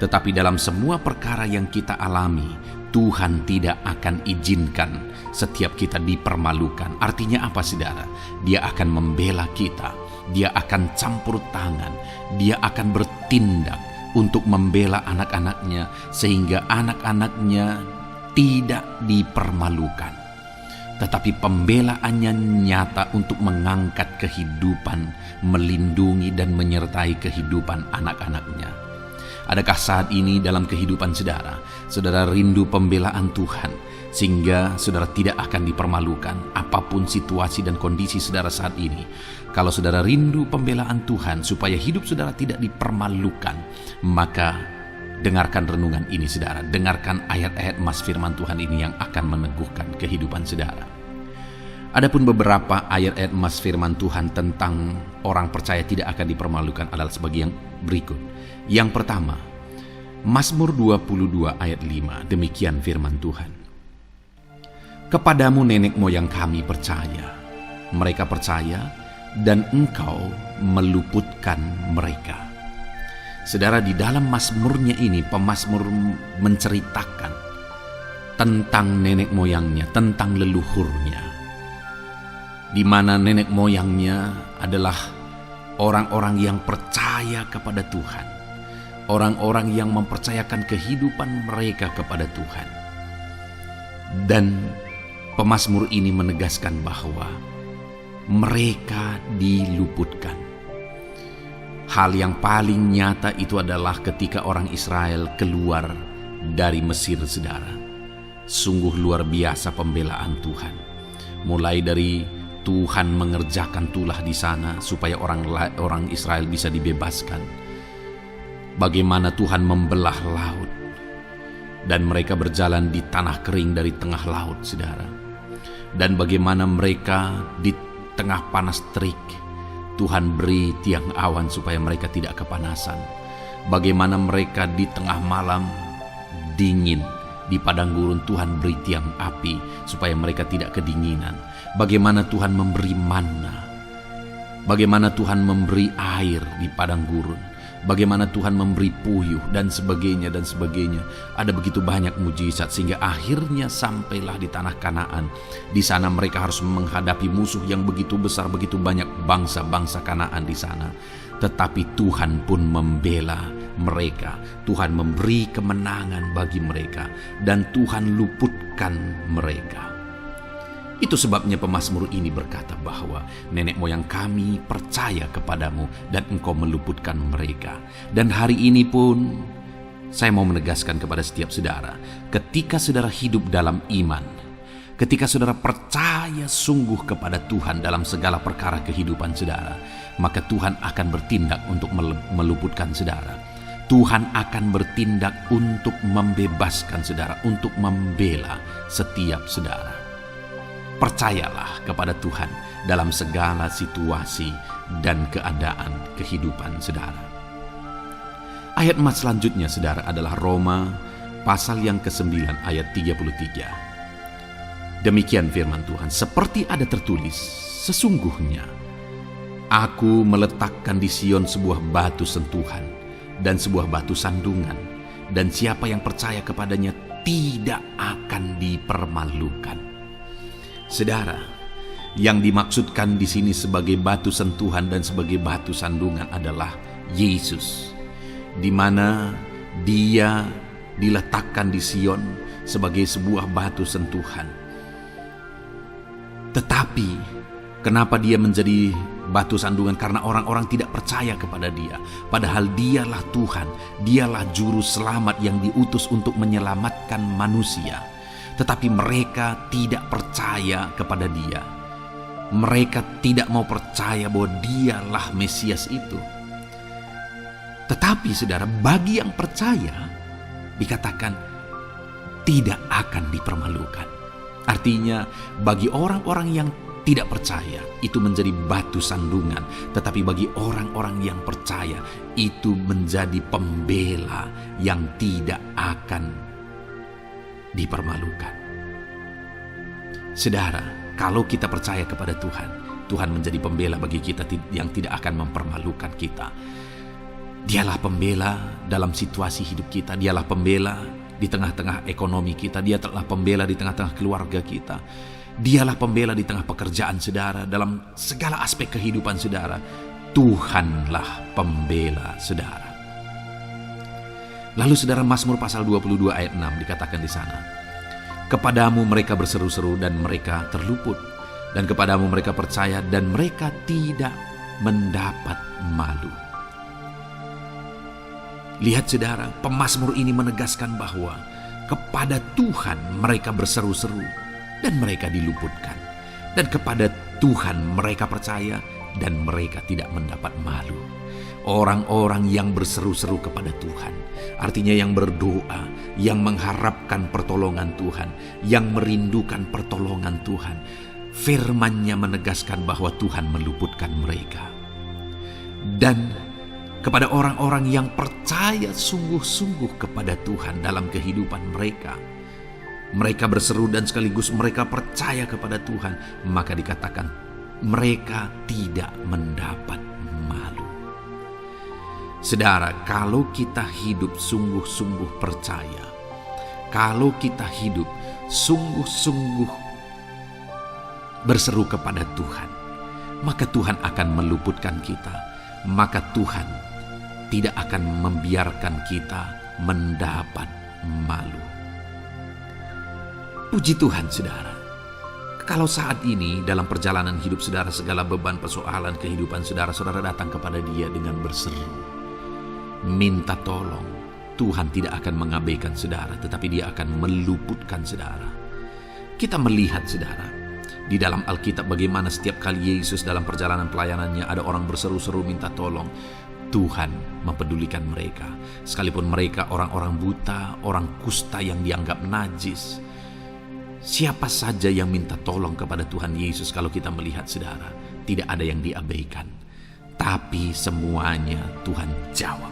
tetapi dalam semua perkara yang kita alami, Tuhan tidak akan izinkan setiap kita dipermalukan. Artinya apa saudara? Dia akan membela kita. Dia akan campur tangan, dia akan bertindak untuk membela anak-anaknya sehingga anak-anaknya tidak dipermalukan. Tetapi pembelaannya nyata untuk mengangkat kehidupan, melindungi dan menyertai kehidupan anak-anaknya. Adakah saat ini dalam kehidupan saudara, saudara rindu pembelaan Tuhan sehingga saudara tidak akan dipermalukan apapun situasi dan kondisi saudara saat ini? Kalau saudara rindu pembelaan Tuhan supaya hidup saudara tidak dipermalukan, maka dengarkan renungan ini saudara. Dengarkan ayat-ayat emas firman Tuhan ini yang akan meneguhkan kehidupan saudara. Adapun beberapa ayat-ayat emas firman Tuhan tentang orang percaya tidak akan dipermalukan adalah sebagai yang berikut. Yang pertama, Mazmur 22 ayat 5, demikian firman Tuhan. Kepadamu nenek moyang kami percaya, mereka percaya dan engkau meluputkan mereka. Saudara, di dalam mazmurnya ini pemazmur menceritakan tentang nenek moyangnya, tentang leluhurnya, di mana nenek moyangnya adalah orang-orang yang percaya kepada Tuhan, orang-orang yang mempercayakan kehidupan mereka kepada Tuhan. Dan pemazmur ini menegaskan bahwa mereka diluputkan. Hal yang paling nyata itu adalah ketika orang Israel keluar dari Mesir saudara. Sungguh luar biasa pembelaan Tuhan. Mulai dari Tuhan mengerjakan tulah di sana supaya orang Israel bisa dibebaskan. Bagaimana Tuhan membelah laut dan mereka berjalan di tanah kering dari tengah laut saudara. Dan bagaimana mereka di tengah panas terik, Tuhan beri tiang awan supaya mereka tidak kepanasan. Bagaimana mereka di tengah malam dingin, di padang gurun Tuhan beri tiang api supaya mereka tidak kedinginan. Bagaimana Tuhan memberi manna, bagaimana Tuhan memberi air di padang gurun, bagaimana Tuhan memberi puyuh dan sebagainya dan sebagainya. Ada begitu banyak mujizat sehingga akhirnya sampailah di tanah Kanaan. Di sana mereka harus menghadapi musuh yang begitu besar, begitu banyak bangsa-bangsa Kanaan di sana. Tetapi Tuhan pun membela mereka. Tuhan memberi kemenangan bagi mereka dan Tuhan luputkan mereka. Itu sebabnya pemazmur ini berkata bahwa nenek moyang kami percaya kepadamu dan engkau meluputkan mereka. Dan hari ini pun saya mau menegaskan kepada setiap saudara, ketika saudara hidup dalam iman, ketika saudara percaya sungguh kepada Tuhan dalam segala perkara kehidupan saudara, maka Tuhan akan bertindak untuk meluputkan saudara. Tuhan akan bertindak untuk membebaskan saudara, untuk membela setiap saudara. Percayalah kepada Tuhan dalam segala situasi dan keadaan kehidupan saudara. Ayat emas selanjutnya saudara adalah Roma pasal yang ke-9 ayat 33. Demikian firman Tuhan, seperti ada tertulis, sesungguhnya Aku meletakkan di Sion sebuah batu sentuhan dan sebuah batu sandungan, dan siapa yang percaya kepadanya tidak akan dipermalukan. Saudara, yang dimaksudkan di sini sebagai batu sentuhan dan sebagai batu sandungan adalah Yesus, di mana Dia diletakkan di Sion sebagai sebuah batu sentuhan. Tetapi kenapa Dia menjadi batu sandungan? Karena orang-orang tidak percaya kepada Dia. Padahal Dialah Tuhan, Dialah juru selamat yang diutus untuk menyelamatkan manusia. Tetapi mereka tidak percaya kepada Dia. Mereka tidak mau percaya bahwa Dialah Mesias itu. Tetapi saudara, bagi yang percaya dikatakan tidak akan dipermalukan. Artinya bagi orang-orang yang tidak percaya itu menjadi batu sandungan, tetapi bagi orang-orang yang percaya itu menjadi pembela yang tidak akan dipermalukan. Saudara, kalau kita percaya kepada Tuhan, Tuhan menjadi pembela bagi kita yang tidak akan mempermalukan kita. Dialah pembela dalam situasi hidup kita, Dialah pembela di tengah-tengah ekonomi kita, Dialah pembela di tengah-tengah keluarga kita, Dialah pembela di tengah pekerjaan saudara, dalam segala aspek kehidupan saudara. Tuhanlah pembela saudara. Lalu saudara, Mazmur pasal 22 ayat 6 dikatakan di sana, kepadamu mereka berseru-seru dan mereka terluput, dan kepadamu mereka percaya dan mereka tidak mendapat malu. Lihat saudara, pemazmur ini menegaskan bahwa kepada Tuhan mereka berseru-seru dan mereka diluputkan. Dan kepada Tuhan mereka percaya dan mereka tidak mendapat malu. Orang-orang yang berseru-seru kepada Tuhan, artinya yang berdoa, yang mengharapkan pertolongan Tuhan, yang merindukan pertolongan Tuhan, firman-Nya menegaskan bahwa Tuhan meluputkan mereka. Dan kepada orang-orang yang percaya sungguh-sungguh kepada Tuhan dalam kehidupan mereka, mereka berseru dan sekaligus mereka percaya kepada Tuhan, maka dikatakan mereka tidak mendapat malu. Saudara, kalau kita hidup sungguh-sungguh percaya, kalau kita hidup sungguh-sungguh berseru kepada Tuhan, maka Tuhan akan meluputkan kita, maka Tuhan tidak akan membiarkan kita mendapat malu. Puji Tuhan saudara, kalau saat ini dalam perjalanan hidup saudara segala beban persoalan kehidupan saudara datang kepada Dia dengan berseru, minta tolong, Tuhan tidak akan mengabaikan saudara, tetapi Dia akan meluputkan saudara. Kita melihat saudara, di dalam Alkitab bagaimana setiap kali Yesus dalam perjalanan pelayanannya ada orang berseru-seru minta tolong, Tuhan mempedulikan mereka. Sekalipun mereka orang-orang buta, orang kusta yang dianggap najis. Siapa saja yang minta tolong kepada Tuhan Yesus, kalau kita melihat saudara, tidak ada yang diabaikan. Tapi semuanya Tuhan jawab.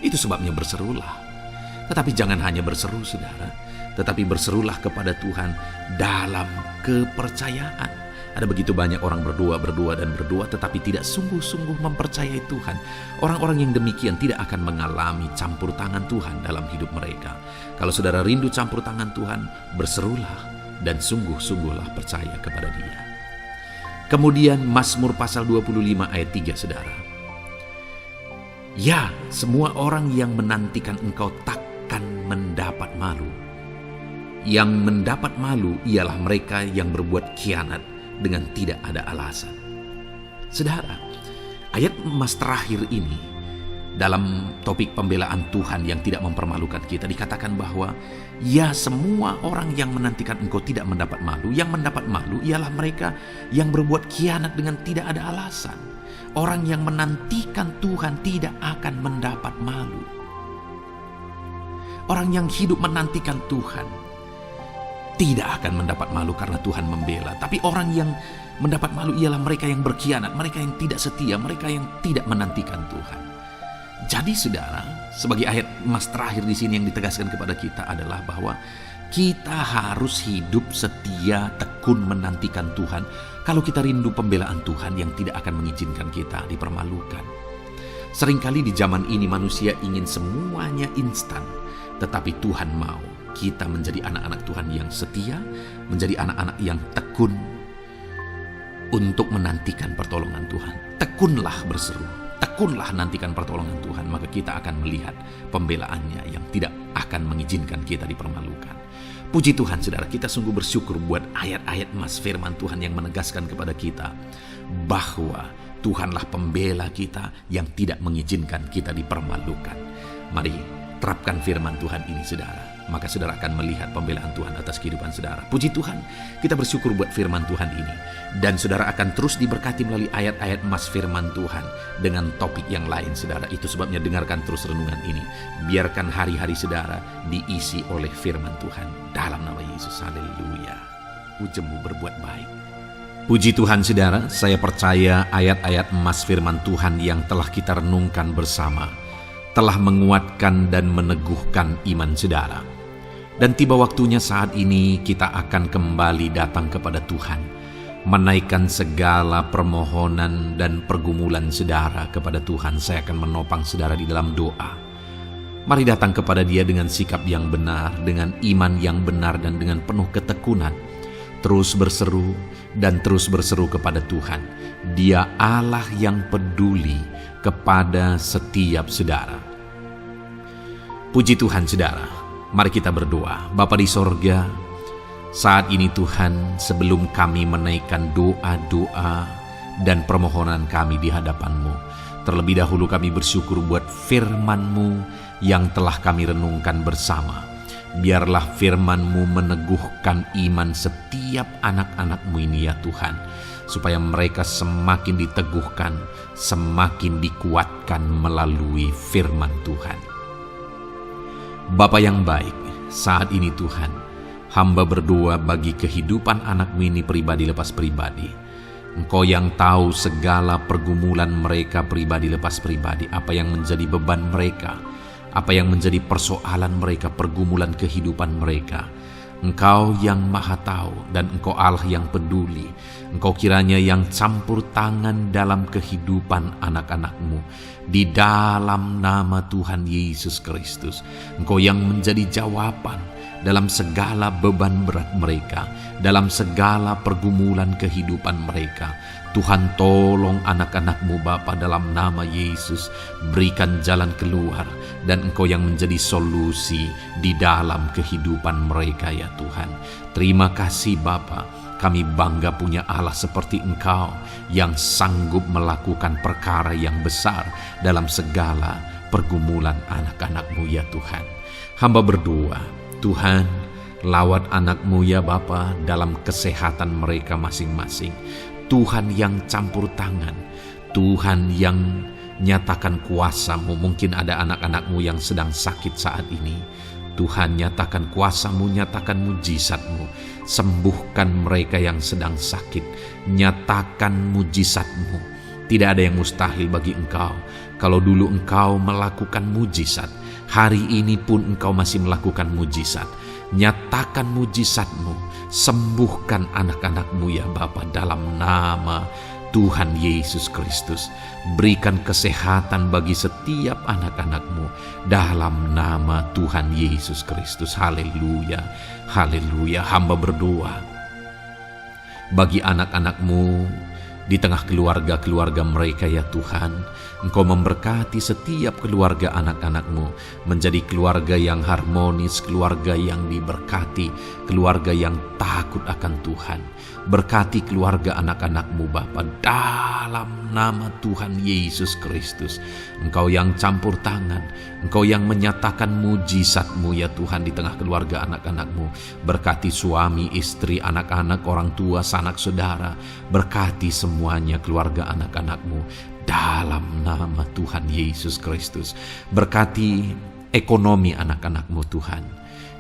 Itu sebabnya berserulah. Tetapi jangan hanya berseru saudara, tetapi berserulah kepada Tuhan dalam kepercayaan. Ada begitu banyak orang berdoa, tetapi tidak sungguh-sungguh mempercayai Tuhan. Orang-orang yang demikian tidak akan mengalami campur tangan Tuhan dalam hidup mereka. Kalau saudara rindu campur tangan Tuhan, berserulah dan sungguh-sungguhlah percaya kepada Dia. Kemudian Mazmur pasal 25 ayat 3 saudara. Ya, semua orang yang menantikan Engkau takkan mendapat malu. Yang mendapat malu ialah mereka yang berbuat khianat dengan tidak ada alasan. Saudara, ayat emas terakhir ini dalam topik pembelaan Tuhan yang tidak mempermalukan kita dikatakan bahwa ya, semua orang yang menantikan Engkau tidak mendapat malu. Yang mendapat malu ialah mereka yang berbuat khianat dengan tidak ada alasan. Orang yang menantikan Tuhan tidak akan mendapat malu. Orang yang hidup menantikan Tuhan tidak akan mendapat malu karena Tuhan membela. Tapi orang yang mendapat malu ialah mereka yang berkhianat, mereka yang tidak setia, mereka yang tidak menantikan Tuhan. Jadi saudara, sebagai ayat emas terakhir di sini yang ditegaskan kepada kita adalah bahwa kita harus hidup setia, tekun menantikan Tuhan. Kalau kita rindu pembelaan Tuhan yang tidak akan mengizinkan kita dipermalukan. Seringkali di zaman ini manusia ingin semuanya instan, tetapi Tuhan mau kita menjadi anak-anak Tuhan yang setia, menjadi anak-anak yang tekun untuk menantikan pertolongan Tuhan. Tekunlah berseru, tekunlah nantikan pertolongan Tuhan, maka kita akan melihat pembelaannya yang tidak akan mengizinkan kita dipermalukan. Puji Tuhan saudara, kita sungguh bersyukur buat ayat-ayat emas firman Tuhan yang menegaskan kepada kita bahwa Tuhanlah pembela kita yang tidak mengizinkan kita dipermalukan. Mari terapkan firman Tuhan ini saudara, maka saudara akan melihat pembelaan Tuhan atas kehidupan saudara. Puji Tuhan, kita bersyukur buat firman Tuhan ini. Dan saudara akan terus diberkati melalui ayat-ayat emas firman Tuhan dengan topik yang lain saudara. Itu sebabnya dengarkan terus renungan ini. Biarkan hari-hari saudara diisi oleh firman Tuhan. Dalam nama Yesus, haleluya. Ujungmu berbuat baik. Puji Tuhan saudara, saya percaya ayat-ayat emas firman Tuhan yang telah kita renungkan bersama telah menguatkan dan meneguhkan iman saudara. Dan tiba waktunya saat ini kita akan kembali datang kepada Tuhan, menaikkan segala permohonan dan pergumulan saudara kepada Tuhan. Saya akan menopang saudara di dalam doa. Mari datang kepada Dia dengan sikap yang benar, dengan iman yang benar, dan dengan penuh ketekunan. Terus berseru dan terus berseru kepada Tuhan. Dia Allah yang peduli kepada setiap saudara. Puji Tuhan saudara, mari kita berdoa. Bapa di sorga, saat ini Tuhan, sebelum kami menaikkan doa-doa dan permohonan kami di hadapan-Mu, terlebih dahulu kami bersyukur buat firman-Mu yang telah kami renungkan bersama. Biarlah firman-Mu meneguhkan iman setiap anak-anak-Mu ini ya Tuhan, supaya mereka semakin diteguhkan, semakin dikuatkan melalui firman Tuhan. Bapa yang baik, saat ini Tuhan, hamba berdoa bagi kehidupan anak-Mu ini pribadi lepas pribadi. Engkau yang tahu segala pergumulan mereka pribadi lepas pribadi, apa yang menjadi beban mereka, apa yang menjadi persoalan mereka, pergumulan kehidupan mereka. Engkau yang maha tahu dan Engkau Allah yang peduli. Engkau kiranya yang campur tangan dalam kehidupan anak-anak-Mu. Di dalam nama Tuhan Yesus Kristus, Engkau yang menjadi jawaban dalam segala beban berat mereka, dalam segala pergumulan kehidupan mereka. Tuhan tolong anak-anak-Mu Bapa dalam nama Yesus, berikan jalan keluar, dan Engkau yang menjadi solusi di dalam kehidupan mereka ya Tuhan. Terima kasih Bapa, kami bangga punya Allah seperti Engkau yang sanggup melakukan perkara yang besar dalam segala pergumulan anak-anak-Mu ya Tuhan. Hamba berdoa, Tuhan, lawat anak-Mu ya Bapa dalam kesehatan mereka masing-masing. Tuhan yang campur tangan, Tuhan yang nyatakan kuasa-Mu. Mungkin ada anak-anak-Mu yang sedang sakit saat ini. Tuhan, nyatakan kuasa-Mu, nyatakan mujizat-Mu. Sembuhkan mereka yang sedang sakit. Nyatakan mujizat-Mu. Tidak ada yang mustahil bagi Engkau. Kalau dulu Engkau melakukan mujizat, hari ini pun Engkau masih melakukan mujizat. Nyatakan mujizat-Mu. Sembuhkan anak-anak-Mu ya Bapa dalam nama Tuhan Yesus Kristus. Berikan kesehatan bagi setiap anak-anak-Mu dalam nama Tuhan Yesus Kristus. Haleluya, haleluya. Hamba berdoa bagi anak-anak-Mu di tengah keluarga-keluarga mereka ya Tuhan. Engkau memberkati setiap keluarga anak-anak-Mu menjadi keluarga yang harmonis, keluarga yang diberkati, keluarga yang takut akan Tuhan. Berkati keluarga anak-anak-Mu Bapa dalam nama Tuhan Yesus Kristus. Engkau yang campur tangan, Engkau yang menyatakan mujizat-Mu ya Tuhan di tengah keluarga anak-anak-Mu. Berkati suami, istri, anak-anak, orang tua, sanak saudara. Berkati semuanya keluarga anak-anak-Mu dalam nama Tuhan Yesus Kristus. Berkati ekonomi anak-anak-Mu Tuhan.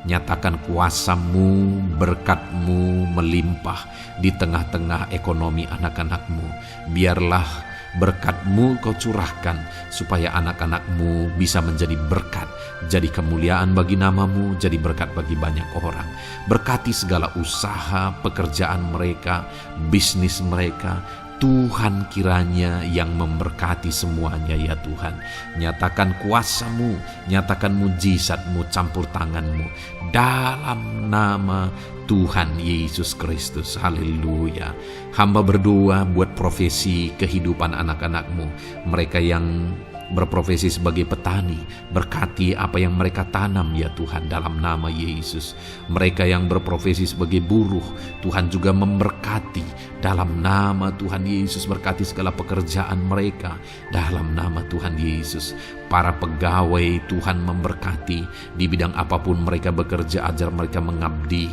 Nyatakan kuasa-Mu, berkat-Mu melimpah di tengah-tengah ekonomi anak-anak-Mu. Biarlah berkat-Mu Kau curahkan supaya anak-anak-Mu bisa menjadi berkat, jadi kemuliaan bagi nama-Mu, jadi berkat bagi banyak orang. Berkati segala usaha, pekerjaan mereka, bisnis mereka. Tuhan kiranya yang memberkati semuanya ya Tuhan. Nyatakan kuasa-Mu, nyatakan mujizat-Mu, campur tangan-Mu dalam nama Tuhan Yesus Kristus. Haleluya. Hamba berdoa buat profesi kehidupan anak-anak-Mu, mereka yang berprofesi sebagai petani, berkati apa yang mereka tanam ya Tuhan dalam nama Yesus. Mereka yang berprofesi sebagai buruh, Tuhan juga memberkati dalam nama Tuhan Yesus. Berkati segala pekerjaan mereka dalam nama Tuhan Yesus. Para pegawai Tuhan memberkati di bidang apapun mereka bekerja, ajar mereka mengabdi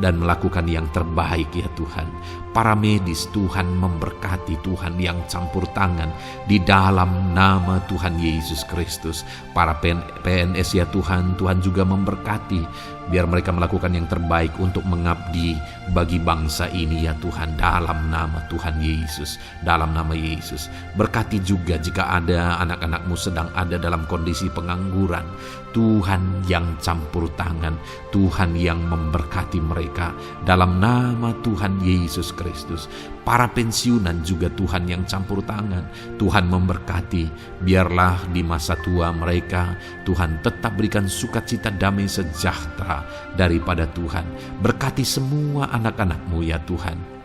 dan melakukan yang terbaik ya Tuhan. Para medis Tuhan memberkati, Tuhan yang campur tangan di dalam nama Tuhan Yesus Kristus. Para PNS ya Tuhan, Tuhan juga memberkati, biar mereka melakukan yang terbaik untuk mengabdi bagi bangsa ini ya Tuhan, dalam nama Tuhan Yesus, dalam nama Yesus. Berkati juga jika ada anak-anak-Mu sedang ada dalam kondisi pengangguran, Tuhan yang campur tangan, Tuhan yang memberkati mereka dalam nama Tuhan Yesus Kristus. Para pensiunan juga Tuhan yang campur tangan, Tuhan memberkati, biarlah di masa tua mereka Tuhan tetap berikan sukacita, damai sejahtera daripada Tuhan. Berkati semua anak-anak-Mu ya Tuhan.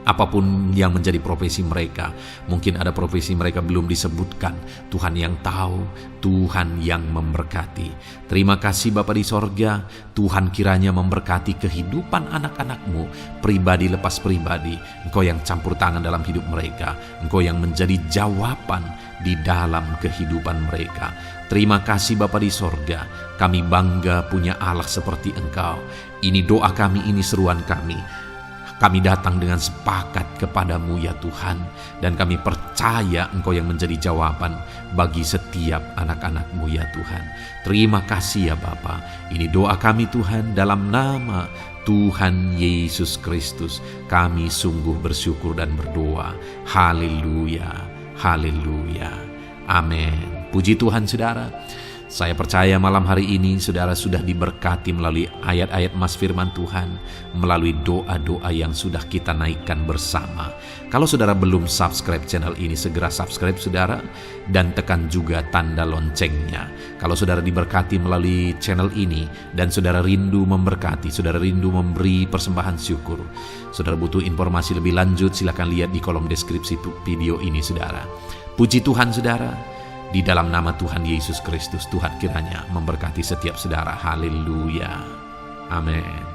Apapun yang menjadi profesi mereka, mungkin ada profesi mereka belum disebutkan, Tuhan yang tahu, Tuhan yang memberkati. Terima kasih Bapa di sorga, Tuhan kiranya memberkati kehidupan anak-anak-Mu, pribadi lepas pribadi. Engkau yang campur tangan dalam hidup mereka, Engkau yang menjadi jawaban di dalam kehidupan mereka. Terima kasih Bapa di sorga, kami bangga punya Allah seperti Engkau. Ini doa kami, ini seruan kami. Kami datang dengan sepakat kepadamu ya Tuhan, dan kami percaya Engkau yang menjadi jawaban bagi setiap anak-anak-Mu ya Tuhan. Terima kasih ya Bapa. Ini doa kami Tuhan, dalam nama Tuhan Yesus Kristus. Kami sungguh bersyukur dan berdoa. Haleluya, haleluya, amin. Puji Tuhan saudara. Saya percaya malam hari ini saudara sudah diberkati melalui ayat-ayat Mas firman Tuhan, melalui doa-doa yang sudah kita naikkan bersama. Kalau saudara belum subscribe channel ini, segera subscribe saudara, dan tekan juga tanda loncengnya. Kalau saudara diberkati melalui channel ini dan saudara rindu memberkati, saudara rindu memberi persembahan syukur, saudara butuh informasi lebih lanjut, silakan lihat di kolom deskripsi video ini saudara. Puji Tuhan saudara. Di dalam nama Tuhan Yesus Kristus, Tuhan kiranya memberkati setiap saudara. Haleluya. Amin.